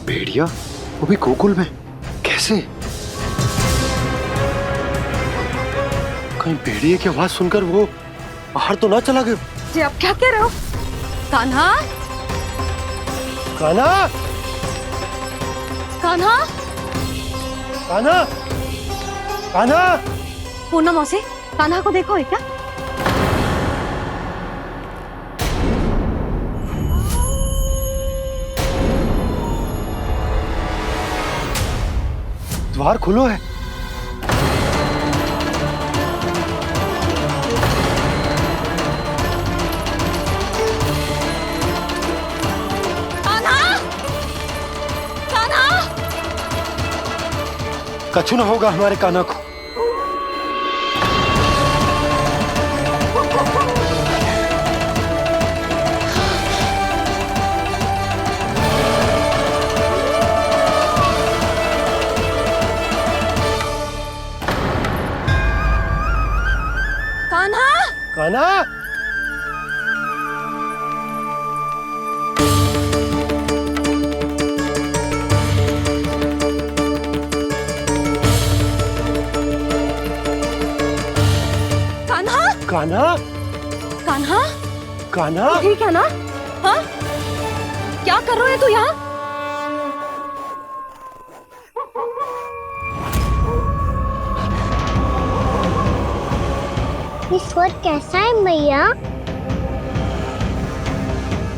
भेड़िया, वो भी गोकुल में? कैसे? कहीं भेड़िए की आवाज सुनकर वो बाहर तो ना चला गया? जी आप क्या कह रहे हो? कान्हा, कान्हा, कान्हा, कान्हा, कान्हा! पूनम मौसी, कान्हा को देखो है क्या? द्वार खुलो है। कान्हा, कान्हा! कछु ना होगा हमारे कान्हा को। कान्हा! कान्हा! कान्हा! कान्हा! कान्हा! कान्हा! ठीक है ना? हाँ? क्या कर रहे हो तू यहाँ? ये स्वर कैसा है मैया?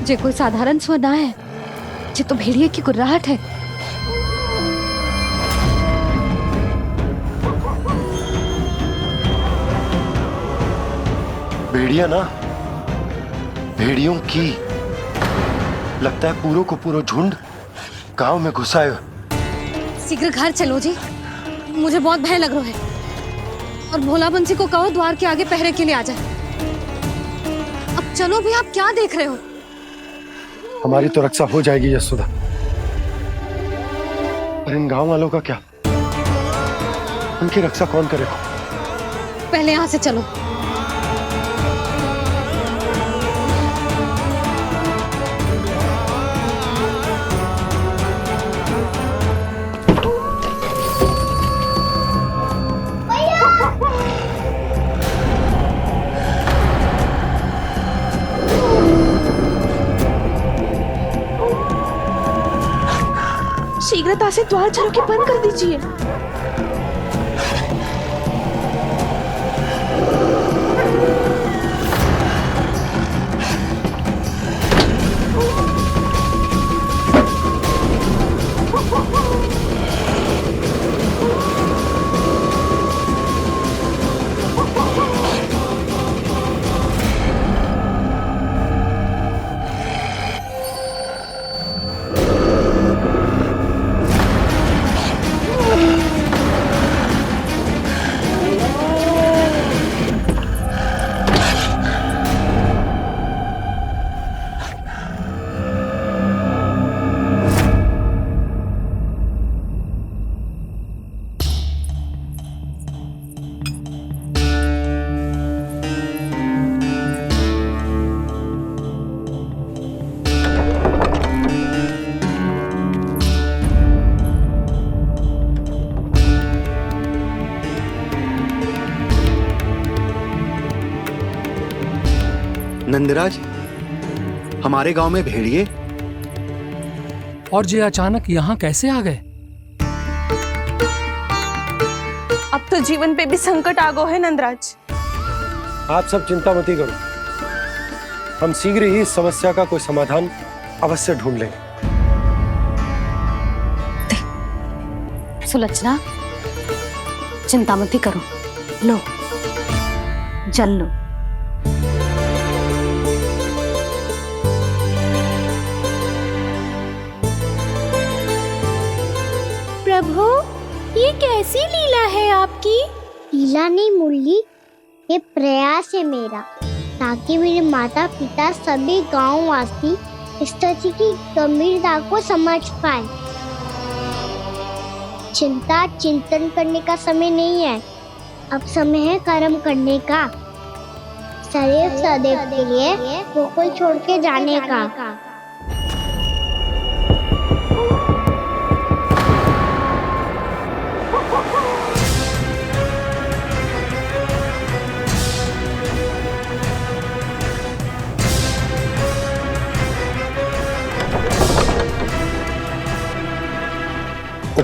जे कोई साधारण स्वर ना है, जे तो भेड़िए की गुर्राहट है। भेड़िया ना, भेड़ियों की लगता है पूरो को पूरो झुंड गांव में घुसा है। शीघ्र घर चलो जी, मुझे बहुत भय लग रहा है। और भोला बंसी को कहो द्वार के आगे पहरे के लिए आ जाए। अब चलो भी, आप क्या देख रहे हो? हमारी तो रक्षा हो जाएगी यशोदा, पर इन गांव वालों का क्या? उनकी रक्षा कौन करेगा? पहले यहाँ से चलो। शीघ्रता से द्वार चारों के बंद कर दीजिए। नंदराज, हमारे गांव में भेड़िए और ये अचानक यहाँ कैसे आ गए? अब तो जीवन पे भी संकट आ गो है नंदराज। आप सब चिंता मत करो, हम शीघ्र ही इस समस्या का कोई समाधान अवश्य ढूंढ लेंगे। सुलक्षणा, चिंता मत करो, लो जल लो। प्रभु, ये कैसी लीला है आपकी? लीला नहीं मुरली, ये प्रयास है मेरा, ताकि मेरे माता पिता सभी गांव वासी इस स्थिति की गंभीरता को समझ पाए। चिंता चिंतन करने का समय नहीं है, अब समय है कर्म करने का, सदैव सदैव के लिए गोकुल छोड़ के जाने का।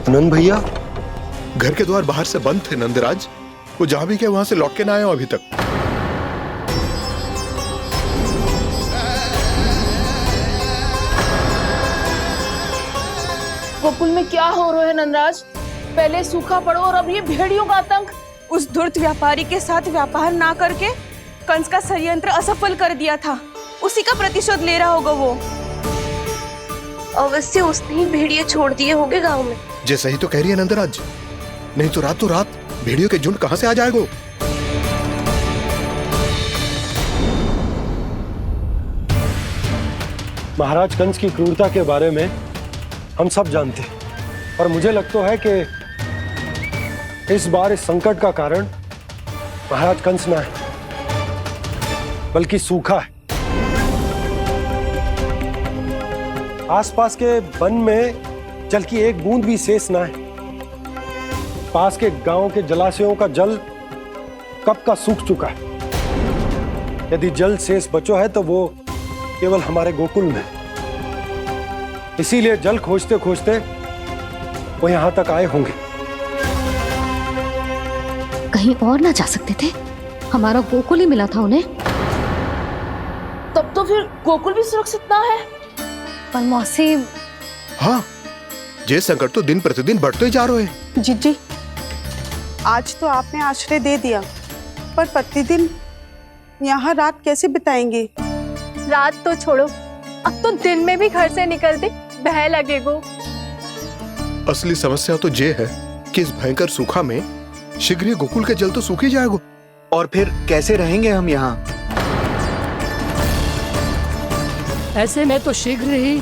नंद भैया, घर के द्वार बाहर से बंद थे नंदराज। वो जहां भी गए वहां से लौट के ना आए हो अभी तक। गोकुल में क्या हो रहा है नंदराज? पहले सूखा पड़ो और अब ये भेड़ियों का आतंक। उस धूर्त व्यापारी के साथ व्यापार ना करके कंस का षड्यंत्र असफल कर दिया था। उसी का प्रतिशोध ले रहा होगा वो। अवश्य उसने ही भेड़िए छोड़ दिए होंगे गांव में। जैसे ही तो कह रही है नंदराज, नहीं तो रात भेड़ियों के झुंड कहां से आ जाएगा? महाराज कंस की क्रूरता के बारे में हम सब जानते हैं, और मुझे लगता है कि इस बार इस संकट का कारण महाराज कंस ना है, बल्कि सूखा है। आसपास के वन में जल की एक बूंद भी शेष ना है। पास के गांव के जलाशयों का जल कब का सूख चुका है। यदि जल शेष बचो है तो वो केवल हमारे गोकुल में। इसीलिए जल खोजते खोजते वो यहां तक आए होंगे। कहीं और ना जा सकते थे? हमारा गोकुल ही मिला था उन्हें। तब तो फिर गोकुल भी सुरक्षित ना है। पर मौसी, हाँ, ये संकट तो दिन प्रतिदिन बढ़ते ही जा रहे हैं। जीजी, आज तो आपने आश्रय दे दिया, पर प्रतिदिन यहाँ रात कैसे बिताएंगे? रात तो छोड़ो, अब तो दिन में भी घर से निकलते भय लगेगो। असली समस्या तो ये है कि इस भयंकर सूखा में शीघ्र ही गोकुल के जल तो सूख ही जाएगा। और फिर कैसे रहेंगे हम यहाँ? ऐसे में तो शीघ्र ही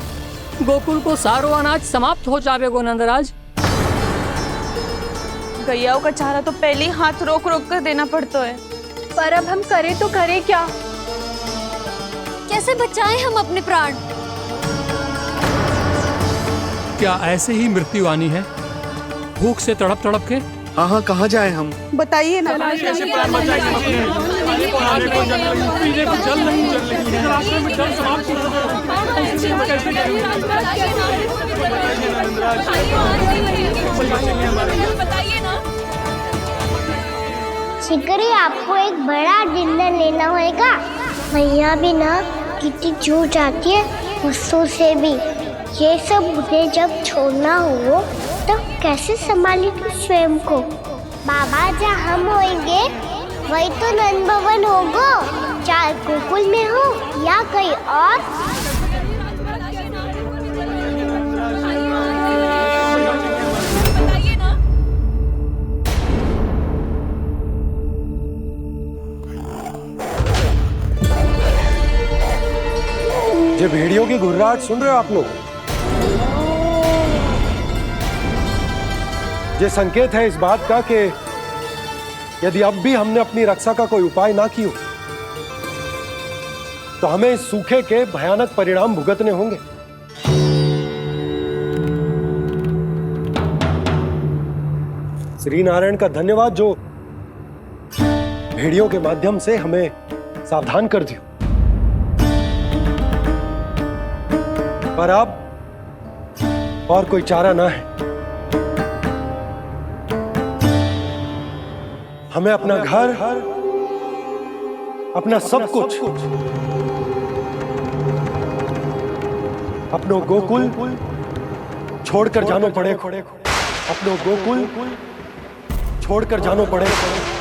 गोकुल को सारो अनाज समाप्त हो जाएगा नंदराज। गैयाओं का चारा तो पहले ही हाथ रोक रोक कर देना पड़ता है। पर अब हम करें तो करें क्या? कैसे बचाएं हम अपने प्राण? क्या ऐसे ही मृत्यु आनी है, भूख से तड़प तड़प के? हाँ, कहाँ जाए हम? बताइए ना। कैसे प्राण बचाएंगे अपने? खाने को जल नहीं, पीने को जल नहीं, रास्ते में जल समाप्त हो शीघ्र ही आपको एक बड़ा डिनर लेना होगा। मैया भी ना कितनी जूझ आती है गुस्सों से भी। ये सब मुझे जब छोड़ना हो तो कैसे संभालेगी स्वयं को? बाबा जहाँ हम होंगे वही तो नंद भवन होगा, चाहे गोकुल में हो या कहीं और। ये भेड़ियों की घुर्राहट सुन रहे हो आप लोग? ये संकेत है इस बात का कि यदि अब भी हमने अपनी रक्षा का कोई उपाय ना किया तो हमें इस सूखे के भयानक परिणाम भुगतने होंगे। श्री नारायण का धन्यवाद जो भेड़ियों के माध्यम से हमें सावधान कर दिया। पर अब और कोई चारा ना है। हमें अपना घर, अपना सब कुछ, अपनो गोकुल छोड़कर जानो पड़ेगा। अपनो गोकुल छोड़कर जानो पड़ेगा।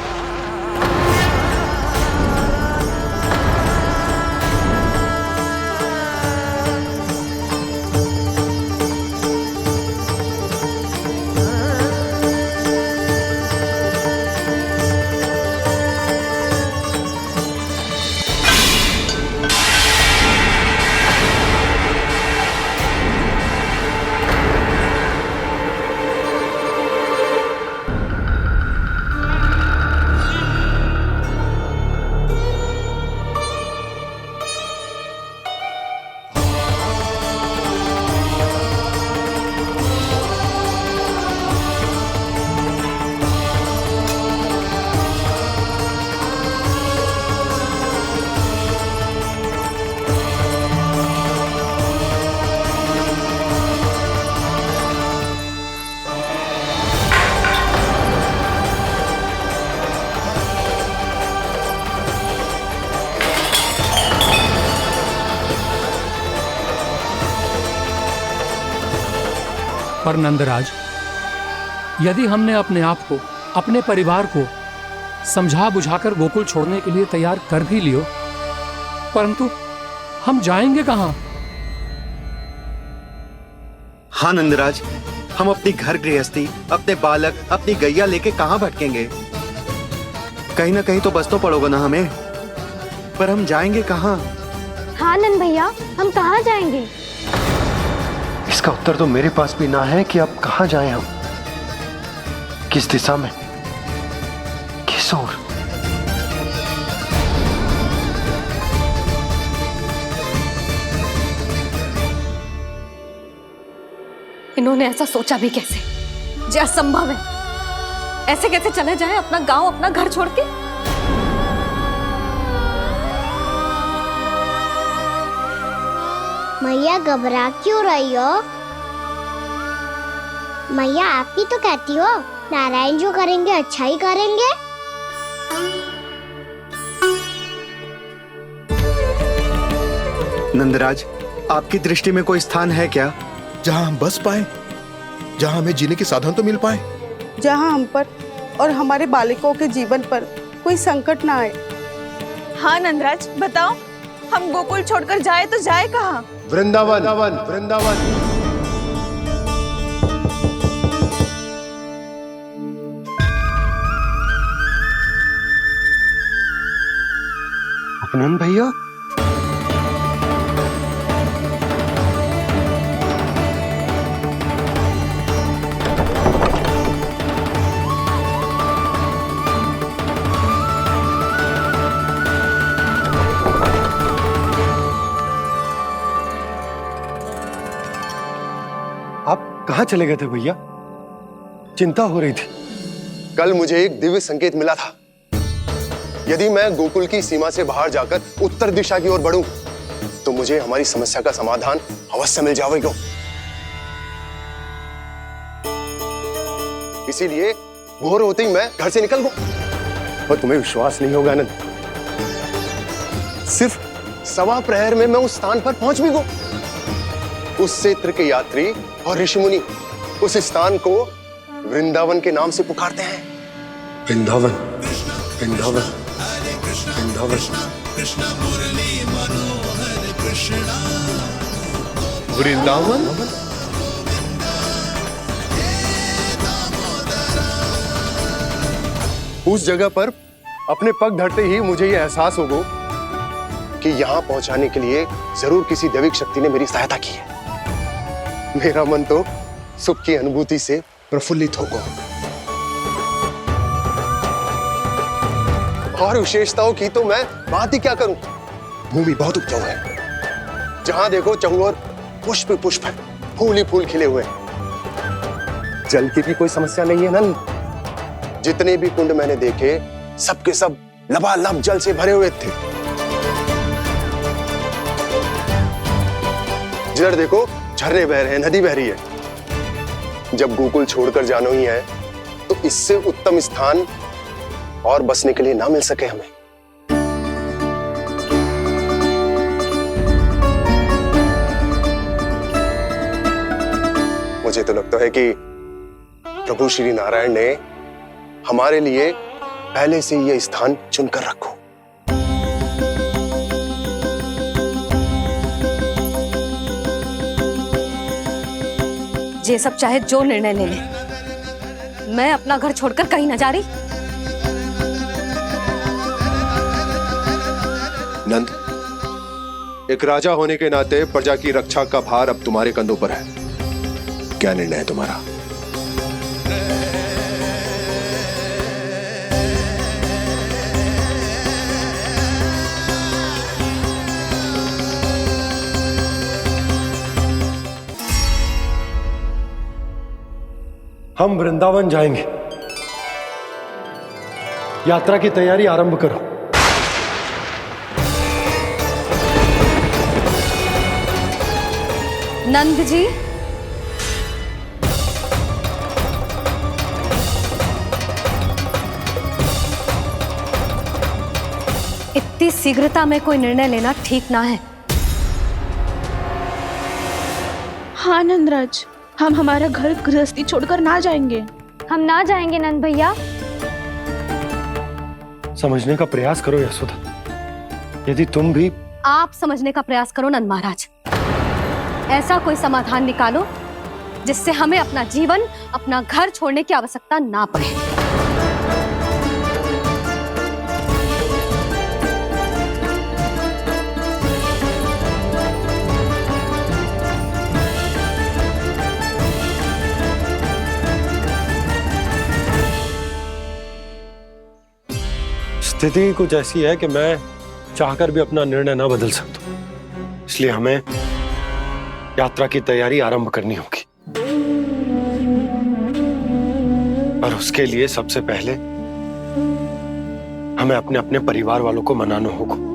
पर नंदराज, यदि हमने अपने आप को, अपने परिवार को समझा बुझाकर गोकुल छोड़ने के लिए तैयार कर भी लियो, परंतु हम जाएंगे कहां? हाँ नंदराज, हम अपनी घर गृहस्थी, अपने बालक, अपनी गैया लेके कहाँ भटकेंगे? कहीं ना कहीं तो बस तो पड़ोगे ना हमें, पर हम जाएंगे कहाँ? हाँ नंद भैया, हम कहाँ जाएंगे? इसका उत्तर तो मेरे पास भी ना है कि अब कहाँ जाएं हम, किस दिशा में, किस ओर। इन्होंने ऐसा सोचा भी कैसे? जो असंभव है। ऐसे कैसे चले जाएं अपना गांव, अपना घर छोड़ के? मैया घबरा क्यों रही हो? मैया आप ही तो कहती हो नारायण जो करेंगे अच्छा ही करेंगे। नंदराज, आपकी दृष्टि में कोई स्थान है क्या जहां हम बस पाए, जहां हमें जीने के साधन तो मिल पाए, जहाँ हम पर और हमारे बालकों के जीवन पर कोई संकट ना आए। हाँ नंदराज, बताओ, हम गोकुल छोड़कर जाए तो जाए कहाँ? वृंदावन, वृंदावन। अपनन भैया, आप कहाँ चले गए थे भैया? चिंता हो रही थी। कल मुझे एक दिव्य संकेत मिला था। यदि मैं गोकुल की सीमा से बाहर जाकर उत्तर दिशा की ओर बढ़ूं, तो मुझे हमारी समस्या का समाधान अवश्य मिल जाएगा। इसीलिए भोर होते ही मैं घर से निकल गया। और तुम्हें विश्वास नहीं होगा आनंद, सिर्फ सवा प्रहर में मैं उस स्थान पर पहुंच भी गया। उस क्षेत्र के यात्री और ऋषिमुनि उस स्थान को वृंदावन के नाम से पुकारते हैं। वृंदावन, वृंदावन, वृंदावन। वृंदावन? उस जगह पर अपने पग धरते ही मुझे यह एहसास होगा कि यहां पहुंचाने के लिए जरूर किसी दैविक शक्ति ने मेरी सहायता की है। मेरा मन तो सुख की अनुभूति से प्रफुल्लित हो गया। और विशेषताओं की तो मैं बात ही क्या करूं। भूमि बहुत उपजाऊ है, जहां देखो चहुओर पुष्प पुष्प है, फूल ही फूल खिले हुए हैं। जल की भी कोई समस्या नहीं है नंद। जितने भी कुंड मैंने देखे, सबके सब लबालब जल से भरे हुए थे। जिधर देखो झरने बह रहे हैं, नदी बह रही है। जब गोकुल छोड़कर जाना ही है, तो इससे उत्तम स्थान और बसने के लिए ना मिल सके हमें। मुझे तो लगता है कि प्रभु श्री नारायण ने हमारे लिए पहले से यह स्थान चुनकर रखो। ये सब चाहे जो निर्णय ले ले, मैं अपना घर छोड़कर कहीं न जा रही। नंद, एक राजा होने के नाते प्रजा की रक्षा का भार अब तुम्हारे कंधों पर है। क्या निर्णय है तुम्हारा? हम वृंदावन जाएंगे। यात्रा की तैयारी आरंभ करो। नंद जी, इतनी शीघ्रता में कोई निर्णय लेना ठीक ना है। हाँ नंदराज, हम हमारा घर गृहस्थी छोड़कर ना जाएंगे। हम ना जाएंगे नंद भैया। समझने का प्रयास करो यशोदा। यदि तुम भी आप समझने का प्रयास करो नंद महाराज। ऐसा कोई समाधान निकालो जिससे हमें अपना जीवन, अपना घर छोड़ने की आवश्यकता ना पड़े। स्थिति कुछ ऐसी है कि मैं चाहकर भी अपना निर्णय ना बदल सकता, इसलिए हमें यात्रा की तैयारी आरंभ करनी होगी। और उसके लिए सबसे पहले हमें अपने अपने परिवार वालों को मनाना होगा।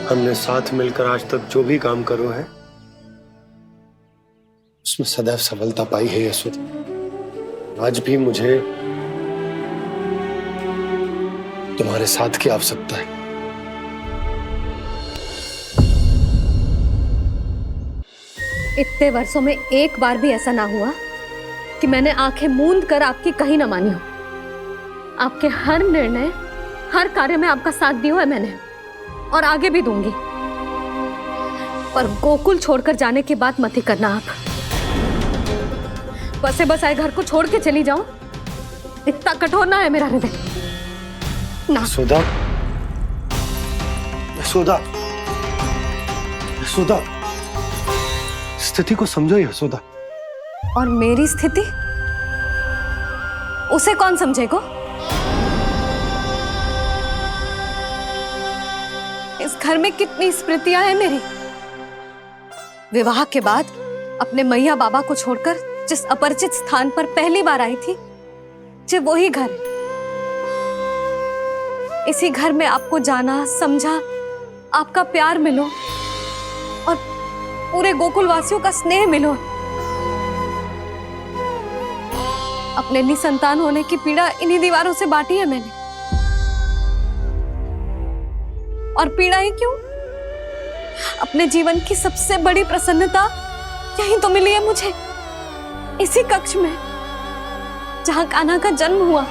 हमने साथ मिलकर आज तक जो भी काम करो है उसमें सदैव सफलता पाई है यशोदा। आज भी मुझे तुम्हारे साथ की आवश्यकता है। इतने वर्षों में एक बार भी ऐसा ना हुआ कि मैंने आंखें मूंद कर आपकी कहीं ना मानी हो। आपके हर निर्णय, हर कार्य में आपका साथ दिया है मैंने, और आगे भी दूंगी। पर गोकुल छोड़कर जाने की बात मत ही करना आप। बसे बसाए घर को छोड़ के चली जाऊं, इतना कठोर ना है मेरा हृदय ना। यशोदा, यशोदा, यशोदा, स्थिति को समझो यशोदा। और मेरी स्थिति उसे कौन समझेगा? इस घर में कितनी स्मृतियां हैं मेरी। विवाह के बाद अपने मैया बाबा को छोड़कर जिस अपरिचित स्थान पर पहली बार आई थी, जो वही घर है। इसी घर में आपको जाना, समझा, आपका प्यार मिलो और पूरे गोकुल वासियों का स्नेह मिलो। अपने निसंतान होने की पीड़ा इन्हीं दीवारों से बांटी है मैंने। और पीड़ा ही क्यों? अपने जीवन की सबसे बड़ी प्रसन्नता यही तो मिली है मुझे, इसी कक्ष में जहां कान्हा का जन्म हुआ।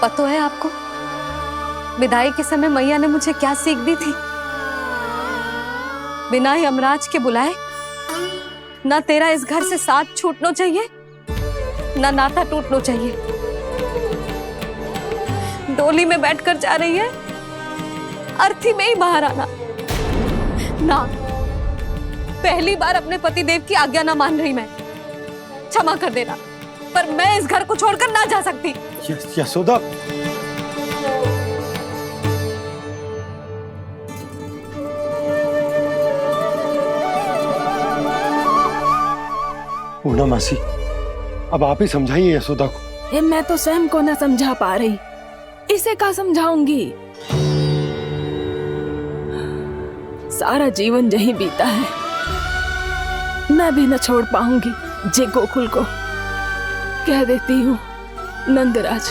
पता है आपको विदाई के समय मैया ने मुझे क्या सीख दी थी? बिना ही यमराज के बुलाए ना तेरा इस घर से साथ छूटना चाहिए, ना नाता टूटना चाहिए। डोली में बैठकर जा रही है, अर्थी में ही बाहर आना ना। पहली बार अपने पतिदेव की आज्ञा ना मान रही मैं, क्षमा कर देना, पर मैं इस घर को छोड़कर ना जा सकती। यशोदा, पूर्णा मासी, अब आप ही समझाइए यशोदा को। मैं तो स्वयं को न समझा पा रही, इसे क्या समझाऊंगी? सारा जीवन यही बीता है, मैं भी न छोड़ पाऊंगी जे गोकुल को। कह देती हूँ नंदराज।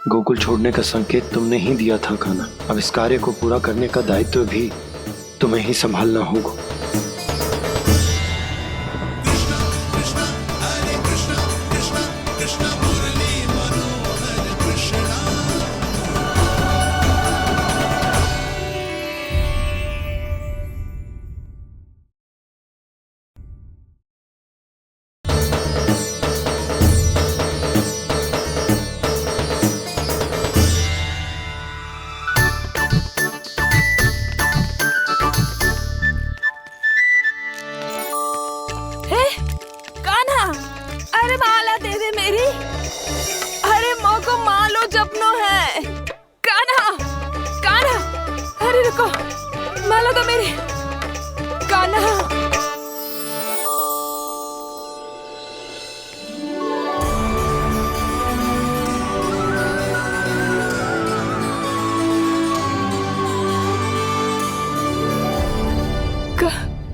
गोकुल छोड़ने का संकेत तुमने ही दिया था कान्हा। अब इस कार्य को पूरा करने का दायित्व भी तुम्हें ही संभालना होगा। सपनों है। कान्हा, कान्हा, अरे रुको, माला तो मेरी। कान्हा,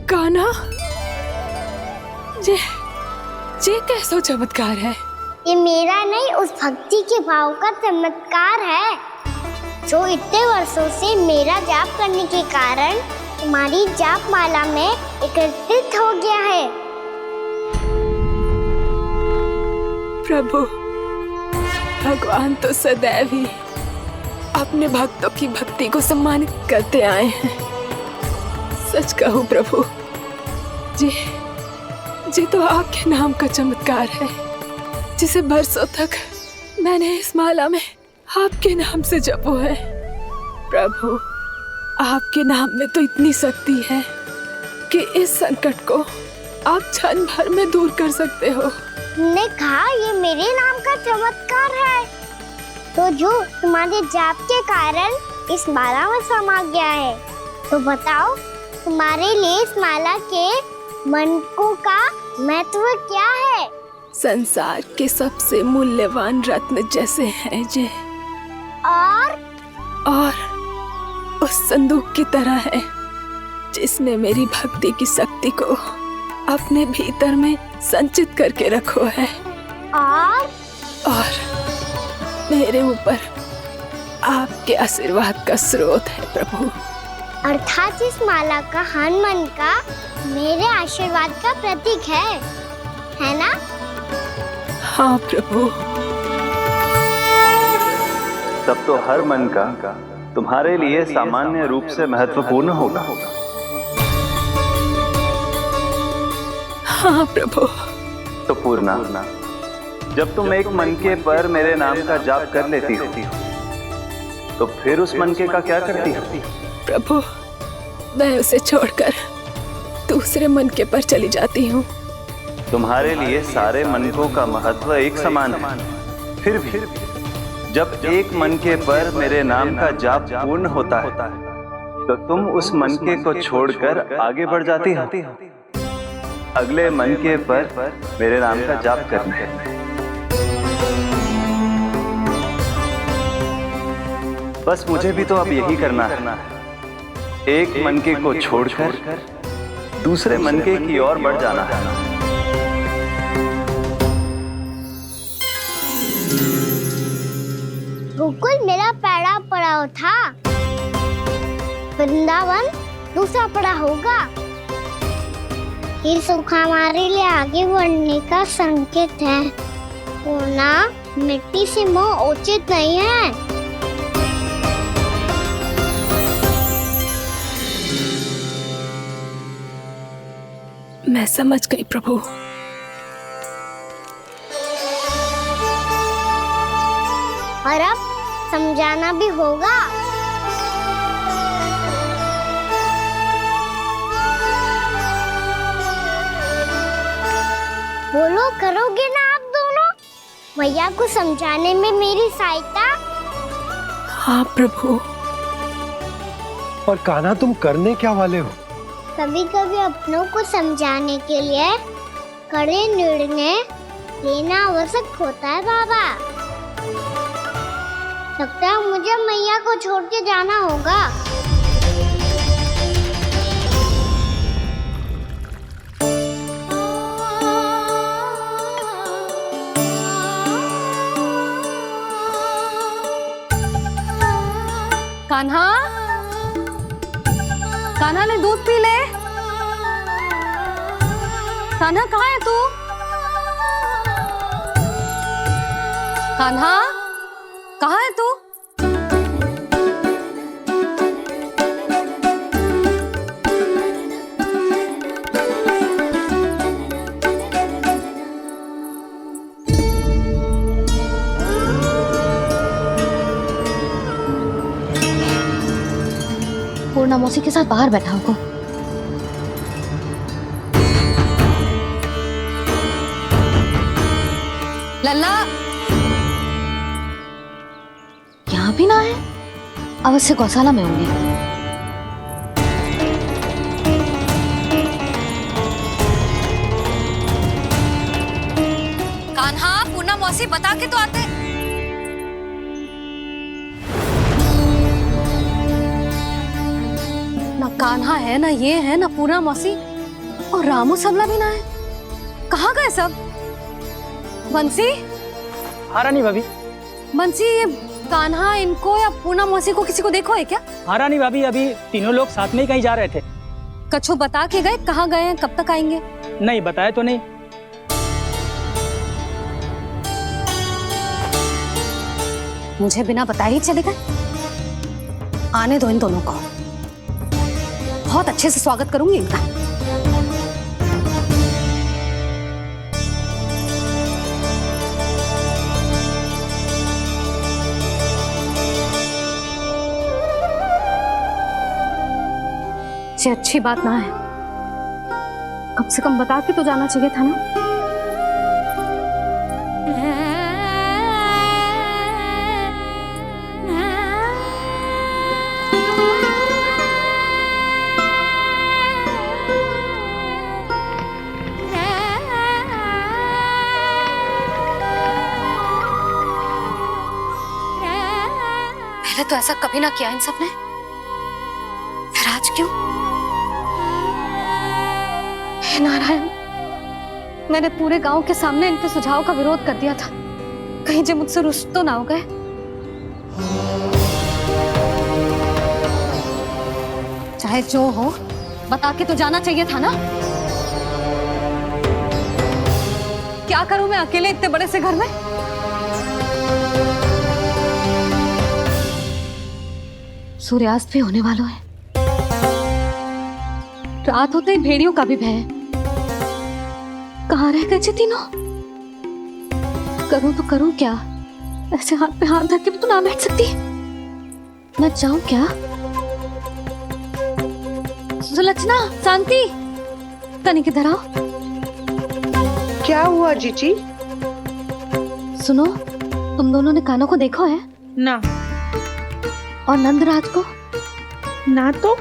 कान्हा, ये कैसा चमत्कार है? ये मेरा नहीं, उस भक्ति के भाव का चमत्कार है जो इतने वर्षों से मेरा जाप करने के कारण तुम्हारी जाप माला में एकत्रित हो गया है। प्रभु, भगवान तो सदैव ही अपने भक्तों की भक्ति को सम्मानित करते आए हैं। सच कहूं प्रभु, जी तो आपके नाम का चमत्कार है, जिसे बरसों तक मैंने इस माला में आपके नाम से जपो है। प्रभु, आपके नाम में तो इतनी शक्ति है कि इस संकट को आप क्षण भर में दूर कर सकते हो। तुमने कहा ये मेरे नाम का चमत्कार है, तो जो तुम्हारे जाप के कारण इस माला में समा गया है, तो बताओ तुम्हारे लिए इस माला के मनकों का महत्व क्या है? संसार के सबसे मूल्यवान रत्न जैसे हैं जे, और उस संदूक की तरह है जिसने मेरी भक्ति की शक्ति को अपने भीतर में संचित करके रखो है। और मेरे ऊपर आपके आशीर्वाद का स्रोत है प्रभु। अर्थात इस माला का हनुमान का मेरे आशीर्वाद का प्रतीक है ना? हाँ प्रभु। तब तो हर मन का तुम्हारे लिए सामान्य रूप से महत्वपूर्ण होगा। हाँ प्रभु। तो पूर्णा, जब तुम एक मनके पर मेरे नाम का जाप कर लेती हो, तो फिर उस मनके का क्या करती हो? प्रभु, मैं उसे छोड़कर दूसरे मनके पर चली जाती हूँ। तुम्हारे लिए सारे मनकों का महत्व एक समान है। फिर भी जब एक मनके पर मेरे नाम का जाप पूर्ण होता है, तो तुम उस मनके को छोड़कर आगे बढ़ जाती हो अगले मनके पर मेरे नाम का जाप करने। बस मुझे भी तो अब यही करना है, एक मनके को छोड़कर दूसरे मनके की ओर बढ़ जाना है। गोकुल मेरा पहला पड़ाव था, वृंदावन दूसरा पड़ाव होगा। ये सुख हमारे लिए आगे बढ़ने का संकेत है, होना मिट्टी से मोह उचित नहीं है। मैं समझ गई प्रभु। और अब समझाना भी होगा। बोलो, करोगे ना आप दोनों? मैया को समझाने में मेरी सहायता? हाँ प्रभु। और कान्हा, तुम करने क्या वाले हो? कभी कभी अपनों को समझाने के लिए कड़े निर्णय लेना आवश्यक होता है बाबा। लगता है मुझे मैया को छोड़ के जाना होगा। कान्हा, कान्हा ने दूध पी ले। कान्हा कहाँ है तू? कान्हा, कहाँ है तू? पूर्णा मौसी के साथ बाहर बैठा होगा। लल्ला, भी ना आए? अवश्य गौशाला में होंगे। कान्हा, पूना मौसी बता के तो आते। ना कान्हा है, ना ये है, ना पूना मौसी, और रामू सबला भी ना है। कहाँ गए सब? बंसी? हाँ रानी भाभी। बंसी, ये कान्हा इनको या पूना मौसी को किसी को देखो है क्या? हाँ रानी भाभी, अभी तीनों लोग साथ में ही कहीं जा रहे थे। कछु बता के गए कहाँ गए हैं, कब तक आएंगे? नहीं बताया तो नहीं। मुझे बिना बताए ही चले गए? आने दो इन दोनों को, बहुत अच्छे से स्वागत करूंगी इनका। ये अच्छी बात ना है, कम से कम बता के तो जाना चाहिए था ना। पहले तो ऐसा कभी ना किया इन सब ने, फिर आज क्यों? हे नारायण, मैंने पूरे गांव के सामने इनके सुझाव का विरोध कर दिया था, कहीं जे मुझसे रुष्ट तो ना हो गए। चाहे जो हो, बता के तो जाना चाहिए था ना। क्या करूं मैं अकेले इतने बड़े से घर में? सूर्यास्त भी होने वाला है, रात होते ही भेड़ियों का भी भय है। कहाँ रह गए तीनों? करूं तो करूं क्या? ऐसे हाथ पे हाथ धर के भी तो ना बैठ सकती। मैं जाऊं क्या? सुलक्षणा, शांति, तनिक इधर आओ। क्या हुआ जीजी? सुनो, तुम दोनों ने कान्हा को देखा है? ना। और नंदराज को? ना तो।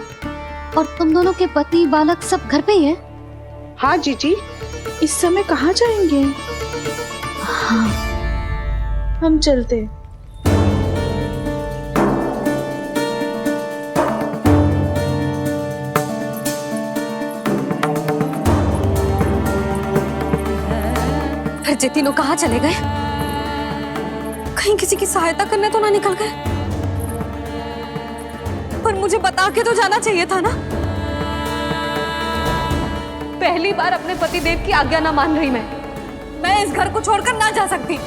और तुम दोनों के पति बालक सब घर पे ही हैं? हाँ जीजी। इस समय कहाँ जाएंगे? हाँ। हम चलते। फिर ये तीनों कहाँ चले गए? कहीं किसी की सहायता करने तो ना निकल गए? पर मुझे बता के तो जाना चाहिए था ना। पहली बार अपने पतिदेव की आज्ञा ना मान रही मैं इस घर को छोड़कर ना जा सकती।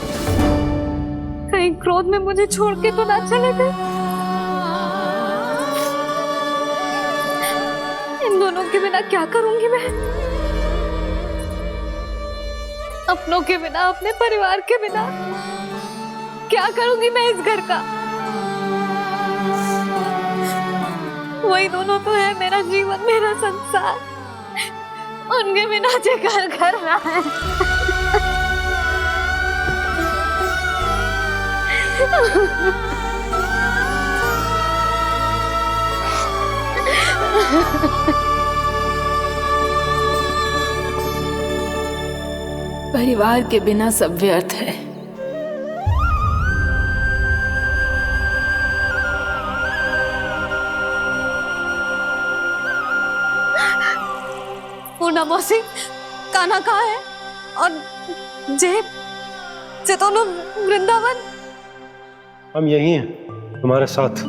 कहीं क्रोध में मुझे छोड़ के तो ना चले गए। इन दोनों के बिना क्या करूंगी मैं? अपनों के बिना, अपने परिवार के बिना क्या करूंगी मैं इस घर का? वही दोनों तो है मेरा जीवन, मेरा संसार। उनके बिना जे घर घर रहा है। परिवार के बिना सब व्यर्थ है। पूना मौसी, कान्हा कहाँ है? और जे दोनों वृंदावन? हम यही हैं, तुम्हारे साथ।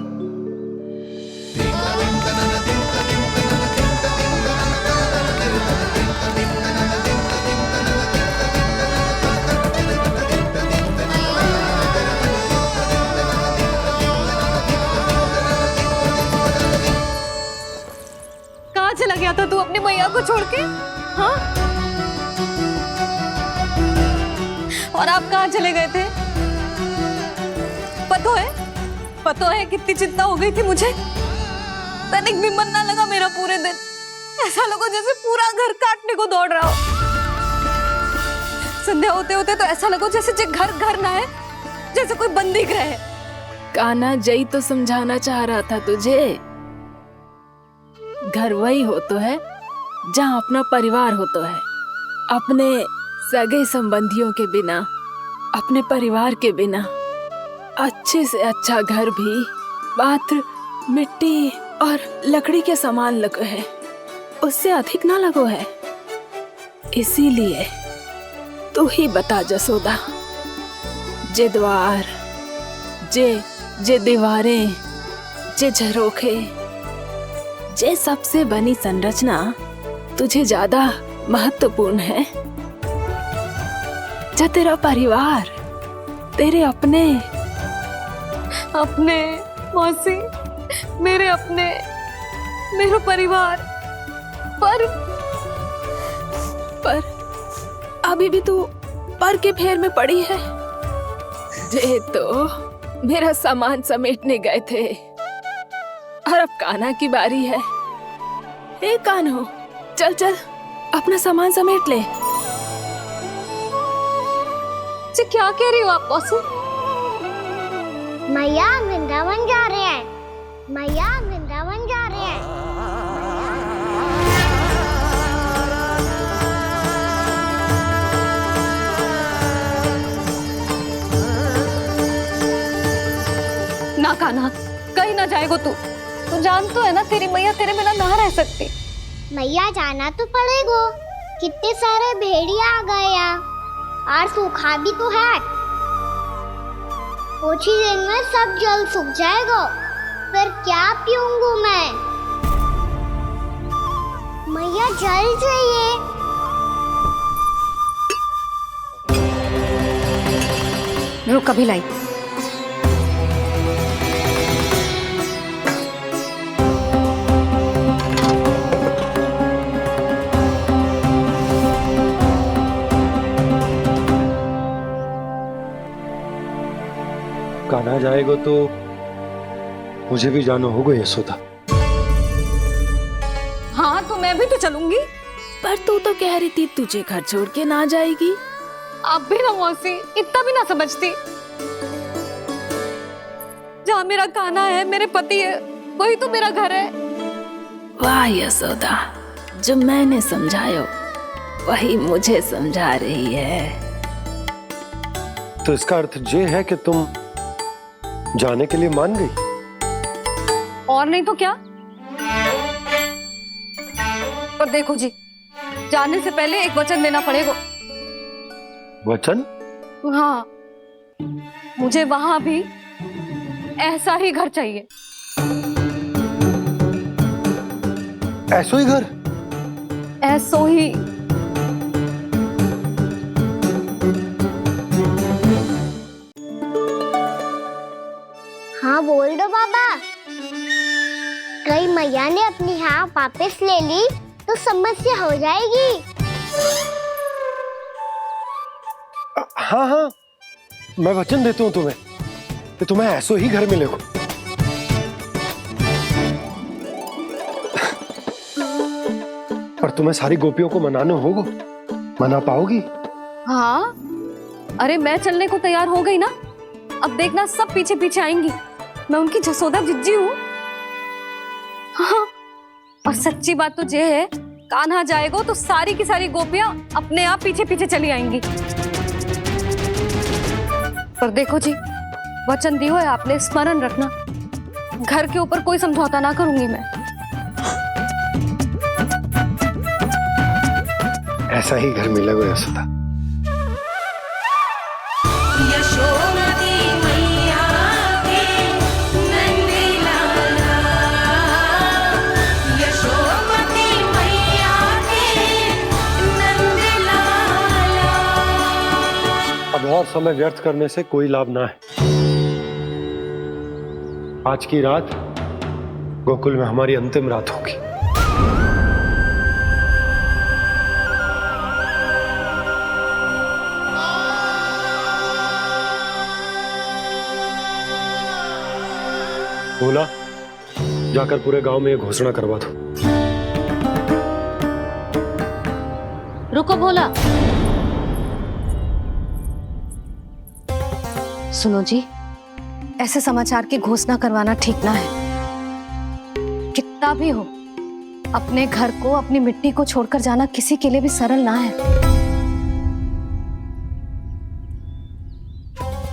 कहाँ चला गया था तू अपनी मैया को छोड़ के? हाँ? और आप कहाँ चले गए थे? पता है कितनी चिंता हो गई थी मुझे। तनिक भी मन ना लगा मेरा पूरे दिन। ऐसा लगा जैसे पूरा घर काटने को दौड़ रहा हो। संध्या होते होते तो ऐसा लगा जैसे घर घर ना है, जैसे कोई बंदी गृह है। कान्हा जई तो समझाना चाह रहा था तुझे। घर वही हो तो है जहाँ अपना परिवार हो तो है। अपने सगे संबंधियों के बिना, अपने परिवार के बिना अच्छे से अच्छा घर भी मात्र मिट्टी और लकड़ी के समान लगो है, उससे अधिक ना लगो है। इसीलिए तू ही बता जसोदा, जे द्वार, जे दीवारें, जे झरोखे, जे सबसे बनी संरचना तुझे ज्यादा महत्वपूर्ण है? जो तेरा परिवार, तेरे अपने मौसी, मेरे अपने, मेरा परिवार, पर अभी भी तू पर के फेर में पड़ी है। जे तो मेरा सामान समेटने गए थे और अब कान्हा की बारी है। ए कान्हो, चल चल अपना सामान समेट ले। जी क्या कह रही हो आप मौसी? मैया वृंदावन जा रहे हैं, मैया वृंदावन जा रहे हैं। ना कान्हा, कहीं ना जाएगो तू जान तो है ना तेरी मैया तेरे बिना ना रह सकती। मैया जाना तो पड़ेगा, कितने सारे भेड़िया आ गए यहाँ और सूखा भी तो है। कुछ ही दिन में सब जल सूख जाएगा, फिर क्या पीऊंगा मैं? मैया जल चाहिए। रुक अभी लाई। कान्हा जाएगा तो मुझे भी जाना होगा यशोदा। हाँ तो मैं भी तो चलूंगी। पर तू तो कह रही थी तुझे घर छोड़ के ना जाएगी। आप भी ना मौसी, इतना भी ना समझती। जहाँ मेरा कान्हा है, मेरे पति है, वही तो मेरा घर है। वाह यशोदा, जो मैंने समझायो वही मुझे समझा रही है। तो इसका अर्थ ये है कि तुम जाने के लिए मान गई? और नहीं तो क्या। पर देखो जी, जाने से पहले एक वचन देना पड़ेगा। वचन? हाँ, मुझे वहां भी ऐसा ही घर चाहिए। ऐसो ही घर? ऐसो ही। हाँ बोल दो बाबा। कहीं मैया ने अपनी हाँ वापस ले ली तो समस्या हो जाएगी। हाँ हाँ, मैं वचन देता हूँ तुम्हें कि तुम्हें ऐसो ही घर मिलेगा। पर तुम्हें सारी गोपियों को मनाना होगा। मना पाओगी? हाँ, अरे मैं चलने को तैयार हो गई ना। अब देखना सब पीछे पीछे आएंगी। मैं उनकी जसोदा जिज्जी हूँ। हाँ, और सच्ची बात तो ये है, कान्हा जाएगा तो सारी की सारी गोपियां अपने आप पीछे पीछे चली आएंगी। पर देखो जी, वचन दियो है आपने, स्मरण रखना। घर के ऊपर कोई समझौता ना करूंगी मैं। ऐसा ही घर मिलेगा यशोदा। अब और समय व्यर्थ करने से कोई लाभ ना है। आज की रात गोकुल में हमारी अंतिम रात होगी। बोला, जाकर पूरे गांव में ये घोषणा करवा दो। रुको भोला। सुनो जी, ऐसे समाचार की घोषणा करवाना ठीक ना है। कितना भी हो, अपने घर को, अपनी मिट्टी को छोड़कर जाना किसी के लिए भी सरल ना है।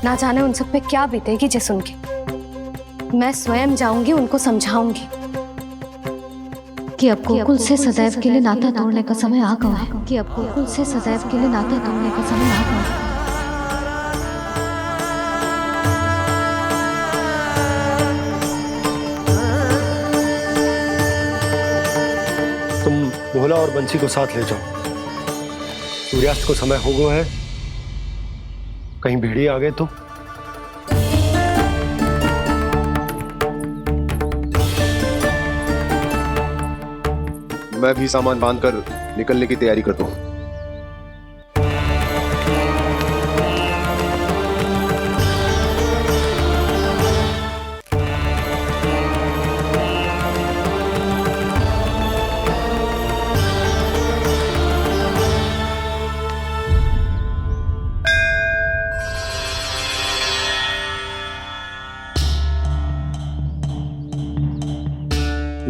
ना जाने उन सब पे क्या बीतेगी जे सुन के। मैं स्वयं जाऊंगी, उनको समझाऊंगी कि अब गोकुल से सदैव के लिए नाता तोड़ने का समय आ गया है। कि अब गोकुल से सदैव के लिए नाता तोड़ने का समय आ गया है। तुम भोला और बंसी को साथ ले जाओ। सूर्यास्त को समय हो गया है, कहीं भेड़िए आ गए तो। मैं भी सामान बांधकर निकलने की तैयारी करता हूँ।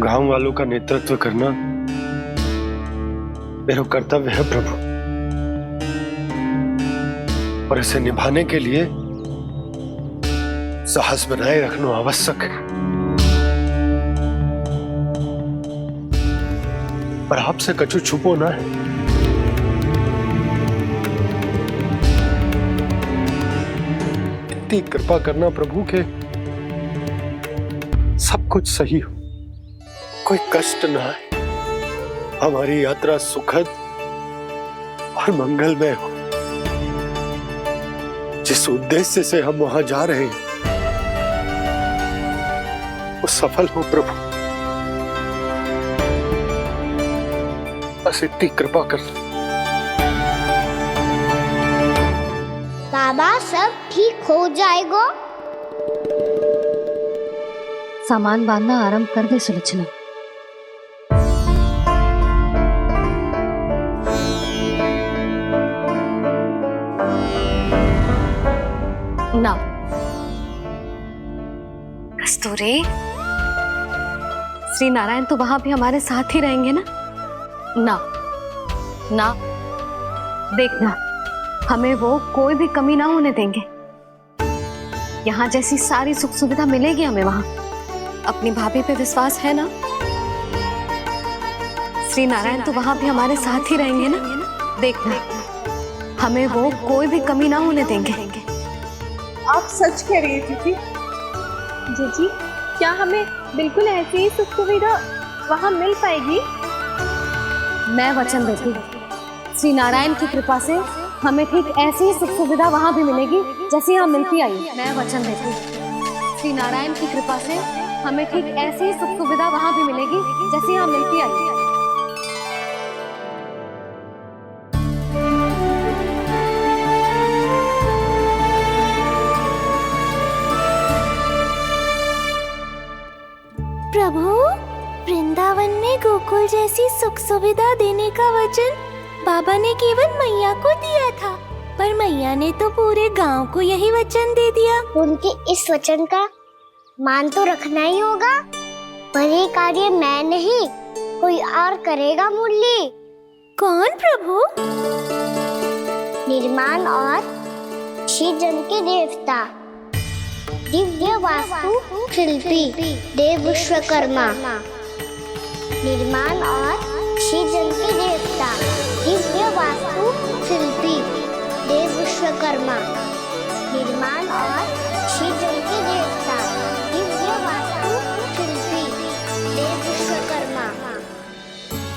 गांव वालों का नेतृत्व करना मेरा कर्तव्य है प्रभु, और इसे निभाने के लिए साहस बनाए रखना आवश्यक है। पर आपसे कछु छुपो ना है। इतनी कृपा करना प्रभु के सब कुछ सही हो, कोई कष्ट ना है, हमारी यात्रा सुखद और मंगलमय हो। जिस उद्देश्य से हम वहां जा रहे हैं वो सफल हो प्रभु, बस इतनी कृपा कर। बाबा सब ठीक हो जाएगा। सामान बांधना आरंभ कर दे सुलोचना। ना कस्तूरी, श्री नारायण तो वहां भी हमारे साथ ही रहेंगे ना? ना ना, देखना हमें वो कोई भी कमी ना होने देंगे। यहाँ जैसी सारी सुख सुविधा मिलेगी हमें वहां। अपनी भाभी पे विश्वास है ना? श्री नारायण तो वहां भी हमारे साथ ही रहेंगे ना? देखना हमें वो कोई भी कमी ना होने देंगे। आप सच कह रही है दीदी? जीजी, क्या हमें बिल्कुल ऐसी ही सुख सुविधा वहाँ मिल पाएगी? मैं वचन देती हूँ, श्री नारायण की कृपा से हमें ठीक ऐसी ही सुख सुविधा वहाँ भी मिलेगी जैसी यहाँ मिलती आई। मैं वचन देती हूँ, श्री नारायण की कृपा से हमें ठीक ऐसी ही सुख सुविधा वहाँ भी मिलेगी जैसी यहाँ मिलती आई। प्रभु, वृंदावन में गोकुल जैसी सुख सुविधा देने का वचन बाबा ने केवल मैया को दिया था, पर मैया ने तो पूरे गांव को यही वचन दे दिया। उनके इस वचन का मान तो रखना ही होगा, पर ये कार्य मैं नहीं कोई और करेगा। मुरली कौन प्रभु? निर्माण और श्रीजन के देवता, दिव्य वास्तु शिल्पी देव विश्वकर्मा। निर्माण और श्रीजन के देवता, दिव्य वास्तु शिल्पी देव विश्वकर्मा। निर्माण और श्रीजन के देवता, दिव्य वास्तु शिल्पी देव विश्वकर्मा।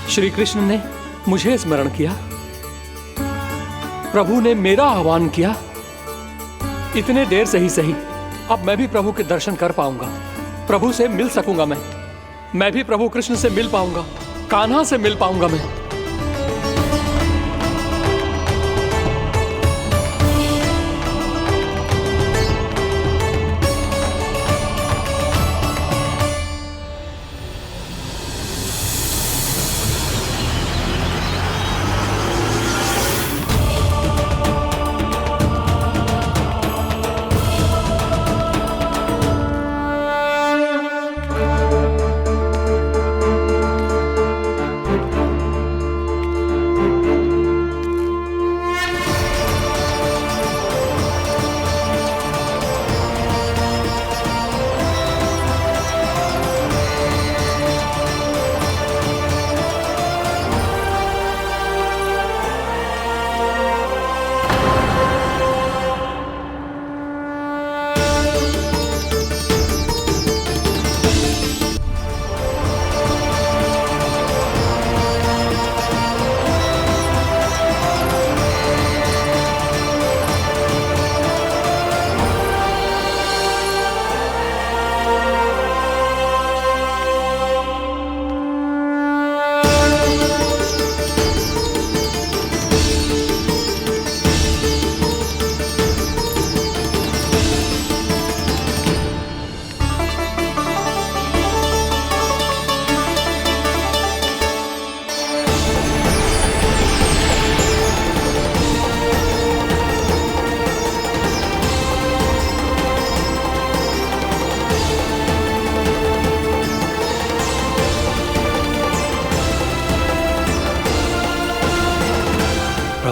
श्री कृष्ण ने मुझे स्मरण किया, प्रभु ने मेरा आह्वान किया। इतने देर से ही सही, अब मैं भी प्रभु के दर्शन कर पाऊंगा, प्रभु से मिल सकूंगा। मैं भी प्रभु कृष्ण से मिल पाऊंगा, कान्हा से मिल पाऊंगा मैं।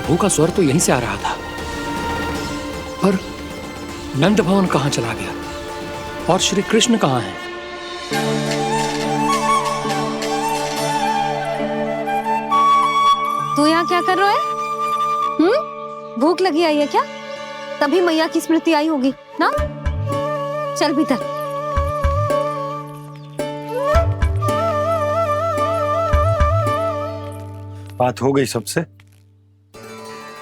प्रभु का स्वर तो यहीं से आ रहा था, पर नंद भवन कहाँ चला गया और श्री कृष्ण कहाँ हैं? तू यहाँ क्या कर रहा है? भूख लगी आई है क्या? तभी मैया की स्मृति आई होगी ना? चल भीतर। बात हो गई सबसे?